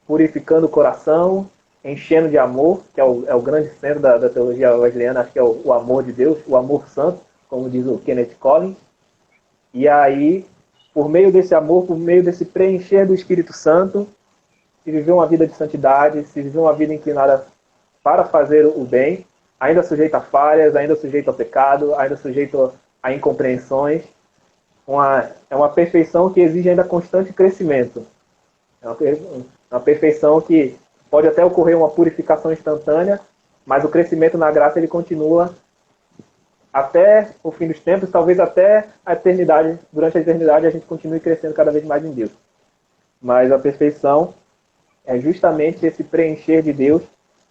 purificando o coração, enchendo de amor, que é o grande centro da teologia wesleyana, acho que é o amor de Deus, o amor santo, como diz o Kenneth Collins. E aí, por meio desse amor, por meio desse preencher do Espírito Santo, se viver uma vida de santidade, se viver uma vida inclinada para fazer o bem, ainda sujeito a falhas, ainda sujeito ao pecado, ainda sujeito a incompreensões. É uma perfeição que exige ainda constante crescimento. É uma perfeição que pode até ocorrer uma purificação instantânea, mas o crescimento na graça ele continua até o fim dos tempos, talvez até a eternidade. Durante a eternidade a gente continue crescendo cada vez mais em Deus. Mas a perfeição é justamente esse preencher de Deus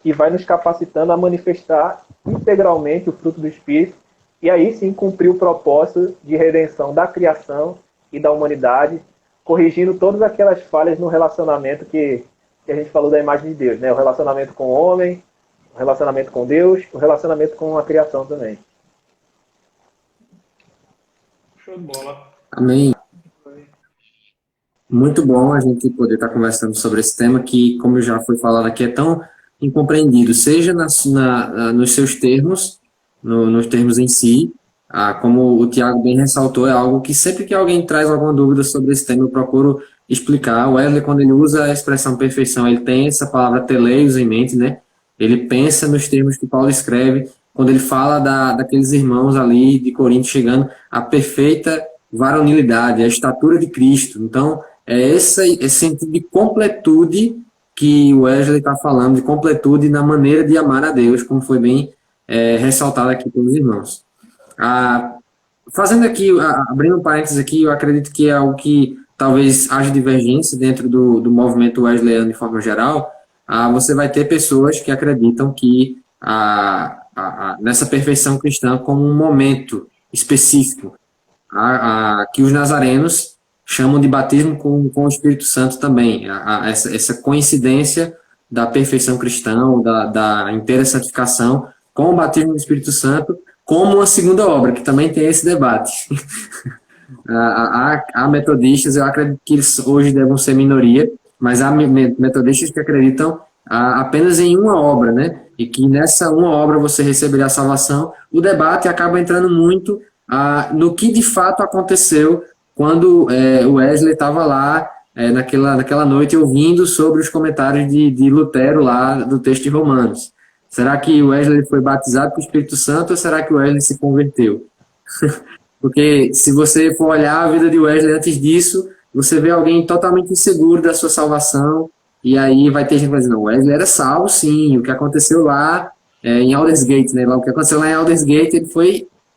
que vai nos capacitando a manifestar integralmente o fruto do Espírito e aí sim cumprir o propósito de redenção da criação e da humanidade, corrigindo todas aquelas falhas no relacionamento que a gente falou da imagem de Deus, né? O relacionamento com o homem, o relacionamento com Deus, o relacionamento com a criação também. Show de bola. Amém. Muito bom a gente poder estar conversando sobre esse tema que, como já foi falado aqui, é tão incompreendido, seja nos seus termos, nos termos em si, como o Tiago bem ressaltou, é algo que sempre que alguém traz alguma dúvida sobre esse tema, eu procuro explicar. O Wesley, quando ele usa a expressão perfeição, ele tem essa palavra teleios em mente, né? Ele pensa nos termos que Paulo escreve, quando ele fala daqueles irmãos ali de Corinto chegando à perfeita varonilidade, à estatura de Cristo. Então, é esse sentido de completude que o Wesley está falando, de completude na maneira de amar a Deus, como foi bem ressaltado aqui pelos irmãos. Fazendo aqui, abrindo um parênteses aqui, eu acredito que é algo que talvez haja divergência dentro do movimento wesleyano de forma geral. Você vai ter pessoas que acreditam que nessa perfeição cristã como um momento específico, que os nazarenos chamam de batismo com o Espírito Santo também, essa coincidência da perfeição cristã, da inteira santificação, com o batismo do Espírito Santo, como uma segunda obra, que também tem esse debate. Há metodistas, eu acredito que eles hoje devem ser minoria, mas há metodistas que acreditam apenas em uma obra, né? E que nessa uma obra você receberá a salvação. O debate acaba entrando muito no que de fato aconteceu quando o Wesley estava lá naquela noite ouvindo sobre os comentários de Lutero lá do texto de Romanos. Será que Wesley foi batizado com o Espírito Santo ou será que Wesley se converteu? Porque se você for olhar a vida de Wesley antes disso, você vê alguém totalmente inseguro da sua salvação, e aí vai ter gente que vai dizer, não, Wesley era salvo sim, o que aconteceu lá em Aldersgate, né? O que aconteceu lá em Aldersgate,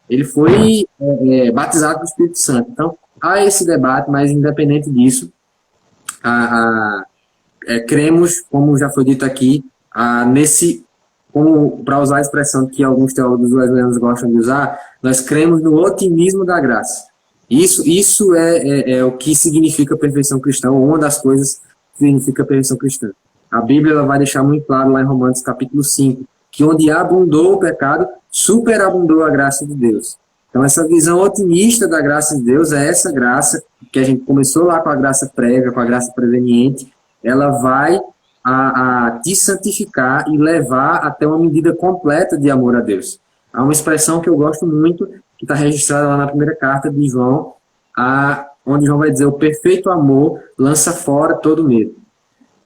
ele foi batizado com o Espírito Santo. Então, há esse debate, mas independente disso, cremos, como já foi dito aqui, para usar a expressão que alguns teólogos wesleyanos gostam de usar, nós cremos no otimismo da graça. Isso é o que significa perfeição cristã, ou uma das coisas que significa perfeição cristã. A Bíblia ela vai deixar muito claro lá em Romanos capítulo 5, que onde abundou o pecado, superabundou a graça de Deus. Então essa visão otimista da graça de Deus é essa graça, que a gente começou lá com a graça prévia, com a graça preveniente, ela vai a te santificar e levar até uma medida completa de amor a Deus. Há uma expressão que eu gosto muito, que está registrada lá na primeira carta de João, onde João vai dizer, o perfeito amor lança fora todo medo.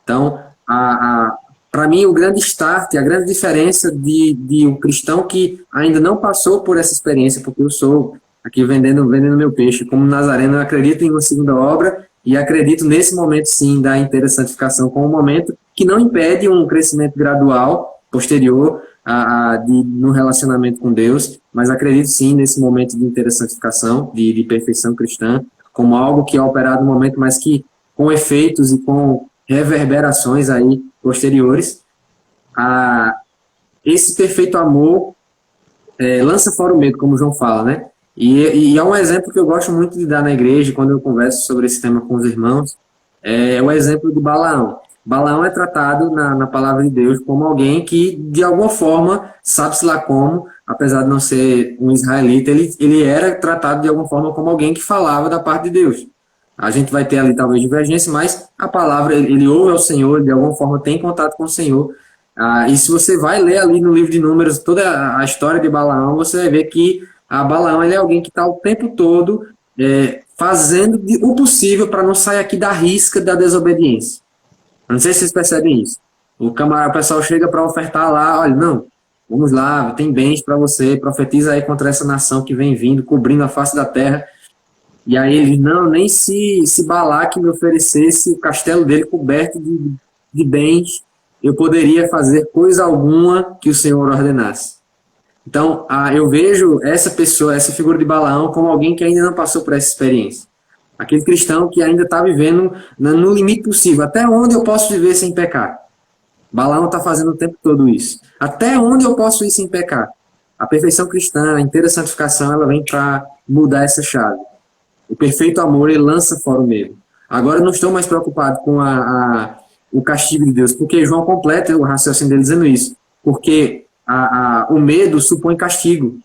Então, para mim, o grande start, a grande diferença de um cristão que ainda não passou por essa experiência, porque eu sou aqui vendendo meu peixe, como nazareno, eu acredito em uma segunda obra, e acredito nesse momento, sim, da inteira santificação como um momento que não impede um crescimento gradual, posterior, no relacionamento com Deus, mas acredito, sim, nesse momento de inteira santificação, de perfeição cristã, como algo que é operado no momento, mas que com efeitos e com reverberações aí posteriores. Esse perfeito amor lança fora o medo, como João fala, né? E é um exemplo que eu gosto muito de dar na igreja, quando eu converso sobre esse tema com os irmãos, é o exemplo de Balaão. Balaão é tratado na palavra de Deus como alguém que, de alguma forma, sabe-se lá como, apesar de não ser um israelita, ele era tratado de alguma forma como alguém que falava da parte de Deus. A gente vai ter ali talvez divergência, mas a palavra, ele ouve ao Senhor, de alguma forma tem contato com o Senhor. E se você vai ler ali no livro de Números toda a história de Balaão, você vai ver que Balaão ele é alguém que está o tempo todo fazendo o possível para não sair aqui da risca da desobediência. Eu não sei se vocês percebem isso. O pessoal chega para ofertar lá, olha, não, vamos lá, tem bens para você, profetiza aí contra essa nação que vem vindo, cobrindo a face da terra. E aí eles, não, nem se Balaque me oferecesse o castelo dele coberto de bens, eu poderia fazer coisa alguma que o Senhor ordenasse. Então, eu vejo essa pessoa, essa figura de Balaão, como alguém que ainda não passou por essa experiência. Aquele cristão que ainda está vivendo no limite possível. Até onde eu posso viver sem pecar? Balaão está fazendo o tempo todo isso. Até onde eu posso ir sem pecar? A perfeição cristã, a inteira santificação, ela vem para mudar essa chave. O perfeito amor, ele lança fora o medo. Agora eu não estou mais preocupado com o castigo de Deus, porque João completa o raciocínio dele dizendo isso. Porque o medo supõe castigo.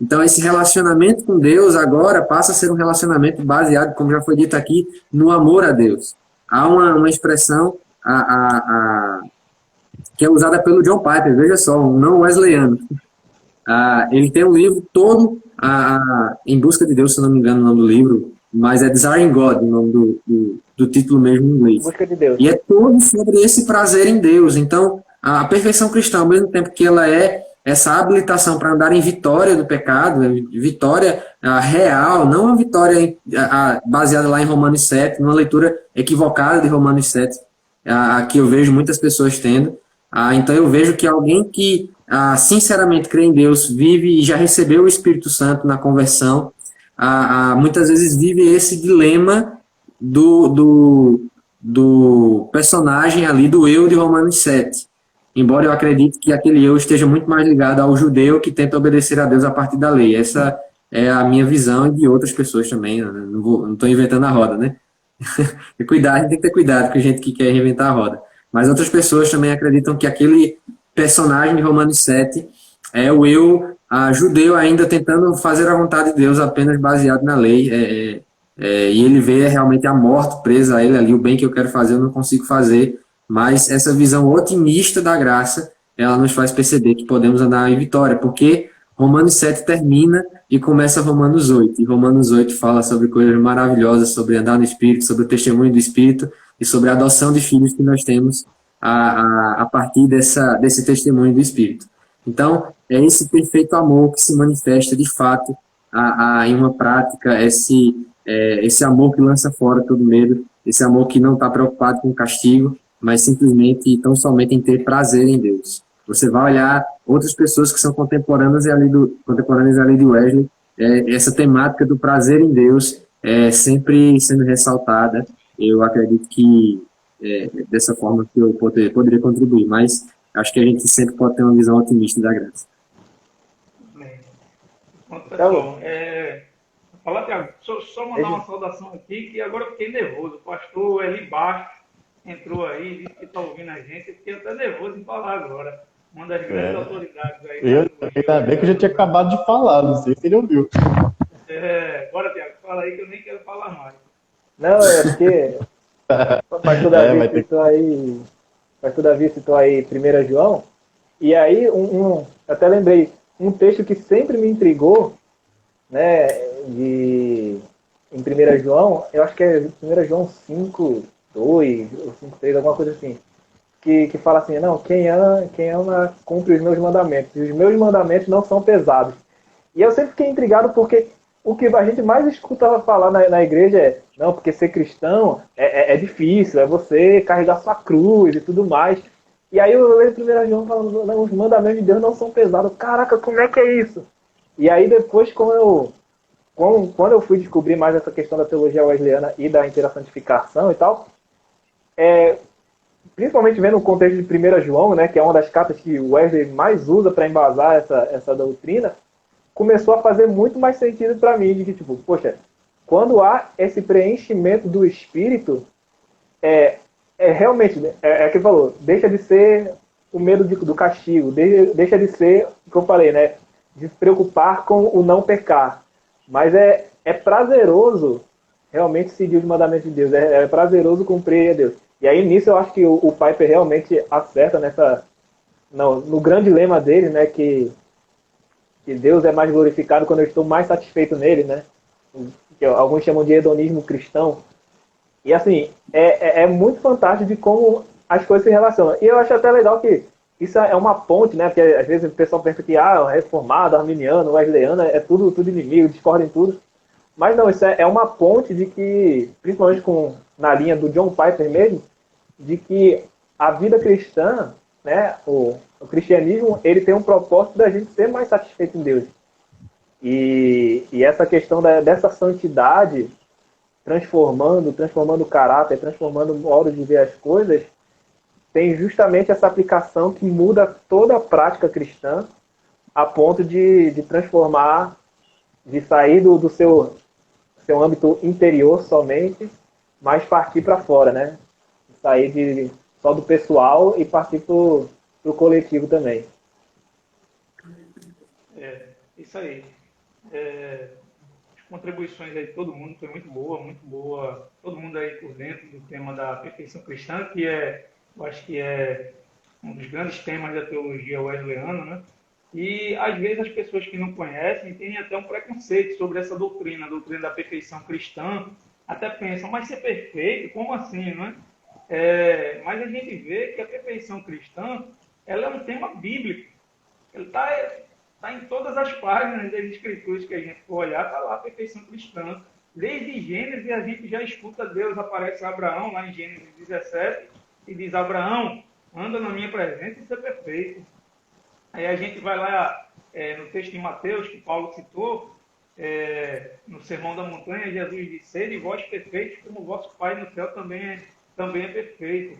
Então esse relacionamento com Deus agora passa a ser um relacionamento baseado, como já foi dito aqui, no amor a Deus. Há uma expressão que é usada pelo John Piper, veja só, um não wesleyano. Ele tem um livro todo Em Busca de Deus, se não me engano o nome do livro, mas é Desiring God, o nome do título mesmo em inglês. Busca de Deus. E é todo sobre esse prazer em Deus. Então, a perfeição cristã, ao mesmo tempo que ela é essa habilitação para andar em vitória do pecado, vitória real, não uma vitória baseada lá em Romanos 7, numa leitura equivocada de Romanos 7, que eu vejo muitas pessoas tendo. Então eu vejo que alguém que sinceramente crê em Deus, vive e já recebeu o Espírito Santo na conversão, muitas vezes vive esse dilema do personagem ali, do eu de Romanos 7. Embora eu acredite que aquele eu esteja muito mais ligado ao judeu que tenta obedecer a Deus a partir da lei. Essa é a minha visão e de outras pessoas também. Não estou inventando a roda, né? E cuidar, a gente tem que ter cuidado com gente que quer reinventar a roda. Mas outras pessoas também acreditam que aquele personagem de Romanos 7 é o eu judeu ainda tentando fazer a vontade de Deus apenas baseado na lei. E ele vê realmente a morte presa a ele ali, o bem que eu quero fazer eu não consigo fazer. Mas essa visão otimista da graça, ela nos faz perceber que podemos andar em vitória, porque Romanos 7 termina e começa Romanos 8. E Romanos 8 fala sobre coisas maravilhosas, sobre andar no Espírito, sobre o testemunho do Espírito e sobre a adoção de filhos que nós temos a partir desse testemunho do Espírito. Então, é esse perfeito amor que se manifesta de fato em uma prática, esse amor que lança fora todo medo, esse amor que não está preocupado com o castigo, mas simplesmente e tão somente em ter prazer em Deus. Você vai olhar outras pessoas que são contemporâneas ali de Wesley, essa temática do prazer em Deus é sempre sendo ressaltada. Eu acredito que dessa forma que eu poderia contribuir, mas acho que a gente sempre pode ter uma visão otimista da graça. Bem, pronto, pessoal. Fala, Tiago, só mandar uma saudação aqui, que agora eu fiquei nervoso. O pastor Eli Bastos entrou aí, disse que está ouvindo a gente, eu fiquei até nervoso em falar agora. Uma das grandes autoridades aí. Ainda bem que eu já tinha acabado de falar, não sei se ele ouviu. Bora, Tiago, fala aí que eu nem quero falar mais. Não, é porque o pastor Davi citou aí 1 João, e aí até lembrei, um texto que sempre me intrigou, né, em 1 João, eu acho que é 1 João 5, 2 ou 5, 3, alguma coisa assim, que fala assim, não, quem ama cumpre os meus mandamentos, e os meus mandamentos não são pesados. E eu sempre fiquei intrigado porque o que a gente mais escuta falar na igreja é, não, porque ser cristão é difícil, é você carregar sua cruz e tudo mais. E aí eu leio 1 João falando, não, os mandamentos de Deus não são pesados. Caraca, como é que é isso? E aí depois, quando eu fui descobrir mais essa questão da teologia wesleyana e da inteira santificação e tal, principalmente vendo o contexto de 1 João, né, que é uma das cartas que o Wesley mais usa para embasar essa doutrina, começou a fazer muito mais sentido para mim, de que, tipo, poxa, quando há esse preenchimento do Espírito, realmente, o que ele falou, deixa de ser o medo do castigo, deixa de ser, o que eu falei, né, de se preocupar com o não pecar, mas é prazeroso realmente seguir os mandamentos de Deus, é prazeroso cumprir a Deus. E aí, nisso, eu acho que o Piper realmente acerta no grande lema dele, né, que Deus é mais glorificado quando eu estou mais satisfeito nele, né? Que alguns chamam de hedonismo cristão. E assim, é muito fantástico de como as coisas se relacionam. E eu acho até legal que isso é uma ponte, né? Porque às vezes o pessoal pensa que reformado, arminiano, wesleyano é tudo inimigo, discorda em tudo. Mas não, isso é uma ponte de que, principalmente na linha do John Piper mesmo, de que a vida cristã, né, o cristianismo, ele tem um propósito da gente ser mais satisfeito em Deus. E essa questão dessa santidade, transformando o caráter, transformando o modo de ver as coisas, tem justamente essa aplicação que muda toda a prática cristã a ponto de transformar, de sair do seu âmbito interior somente, mas partir para fora, né? Sair só do pessoal e partir para o coletivo também. Isso aí. As contribuições aí de todo mundo foi muito boa. Todo mundo aí por dentro do tema da perfeição cristã, que eu acho que é um dos grandes temas da teologia wesleyana, né? E às vezes as pessoas que não conhecem têm até um preconceito sobre essa doutrina, a doutrina da perfeição cristã, até pensam, mas ser perfeito, como assim, né? Mas a gente vê que a perfeição cristã, ela é um tema bíblico. Ele está em todas as páginas das escrituras que a gente for olhar, está lá a perfeição cristã. Desde Gênesis a gente já escuta Deus, aparece Abraão lá em Gênesis 17 e diz, Abraão, anda na minha presença e ser perfeito. Aí a gente vai lá no texto de Mateus, que Paulo citou, no Sermão da Montanha, Jesus disse, sede vós perfeitos, como o vosso Pai no céu também é perfeito.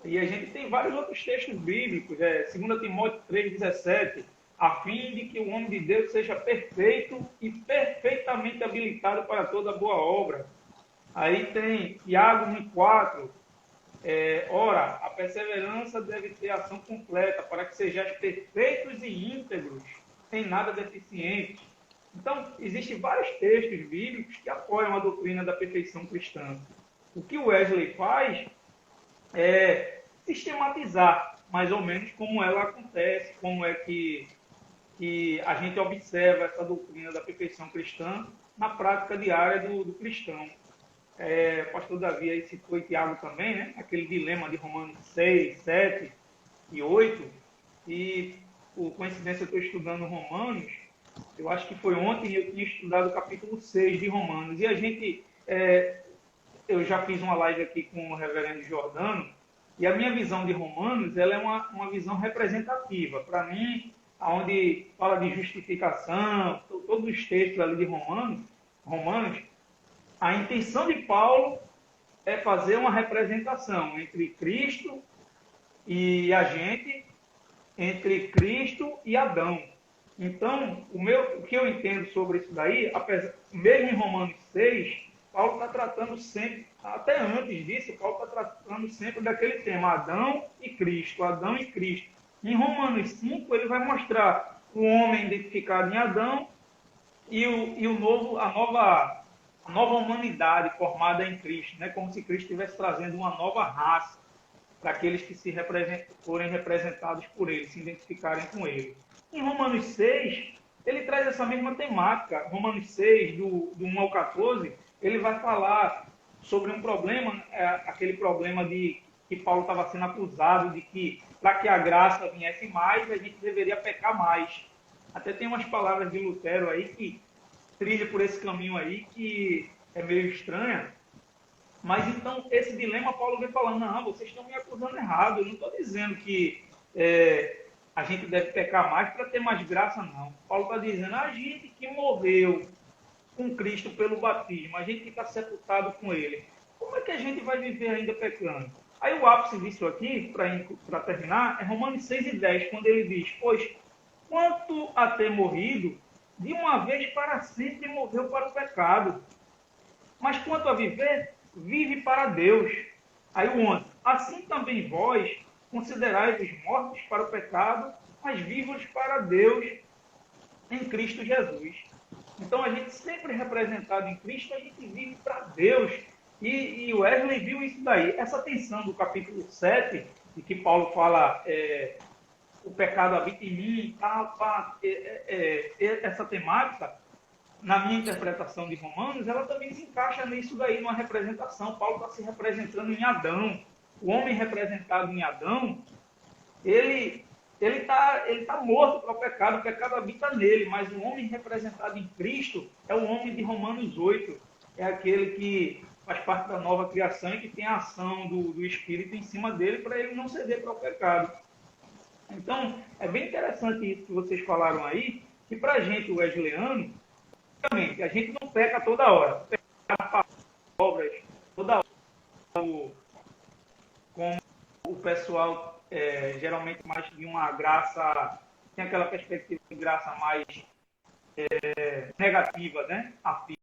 E a gente tem vários outros textos bíblicos, 2 Timóteo 3,17, a fim de que o homem de Deus seja perfeito e perfeitamente habilitado para toda boa obra. Aí tem Tiago 1,4, ora, a perseverança deve ter ação completa, para que sejais perfeitos e íntegros, sem nada deficiente. Então, existem vários textos bíblicos que apoiam a doutrina da perfeição cristã. O que o Wesley faz é sistematizar mais ou menos como ela acontece, como é que que a gente observa essa doutrina da perfeição cristã na prática diária do cristão. O pastor Davi aí citou e Tiago também, né? Aquele dilema de Romanos 6, 7 e 8. E, por coincidência, eu estou estudando Romanos. Eu acho que foi ontem eu tinha estudado o capítulo 6 de Romanos. E a gente, eu já fiz uma live aqui com o reverendo Jordano, e a minha visão de Romanos, ela é uma visão representativa. Para mim, onde fala de justificação, todos os textos ali de Romanos, a intenção de Paulo é fazer uma representação entre Cristo e a gente, entre Cristo e Adão. Então, o que eu entendo sobre isso daí, mesmo em Romanos 6, Paulo está tratando sempre, até antes disso, Paulo está tratando sempre daquele tema, Adão e Cristo, Adão e Cristo. Em Romanos 5, ele vai mostrar o homem identificado em Adão e a nova humanidade formada em Cristo, né? Como se Cristo estivesse trazendo uma nova raça para aqueles que forem representados por ele, se identificarem com ele. Em Romanos 6, ele traz essa mesma temática. Romanos 6, do 1 ao 14, ele vai falar sobre um problema, aquele problema de que Paulo estava sendo acusado de que, para que a graça viesse mais, a gente deveria pecar mais. Até tem umas palavras de Lutero aí que trilha por esse caminho aí, que é meio estranha. Mas então, esse dilema, Paulo vem falando, não, vocês estão me acusando errado, eu não estou dizendo que a gente deve pecar mais para ter mais graça, não. Paulo está dizendo, a gente que morreu com Cristo pelo batismo, a gente que está sepultado com ele, como é que a gente vai viver ainda pecando? Aí o ápice disso aqui, para terminar, é Romanos 6 e 10, quando ele diz, pois, quanto a ter morrido, de uma vez para sempre morreu para o pecado. Mas quanto a viver, vive para Deus. Aí o 11. Assim também vós considerai-vos mortos para o pecado, mas vivos para Deus em Cristo Jesus. Então a gente sempre representado em Cristo, a gente vive para Deus. E o Wesley viu isso daí. Essa tensão do capítulo 7, de que Paulo fala o pecado habita em mim, essa temática, na minha interpretação de Romanos, ela também se encaixa nisso daí, numa representação. Paulo está se representando em Adão. O homem representado em Adão, ele tá morto para o pecado habita nele, mas o homem representado em Cristo é o homem de Romanos 8, é aquele que faz parte da nova criação e que tem a ação do Espírito em cima dele para ele não ceder para o pecado. Então, é bem interessante isso que vocês falaram aí, que para a gente, o wesleyano, a gente não peca toda hora. Peca obras toda hora. Como o pessoal geralmente mais de uma graça, tem aquela perspectiva de graça mais negativa, né?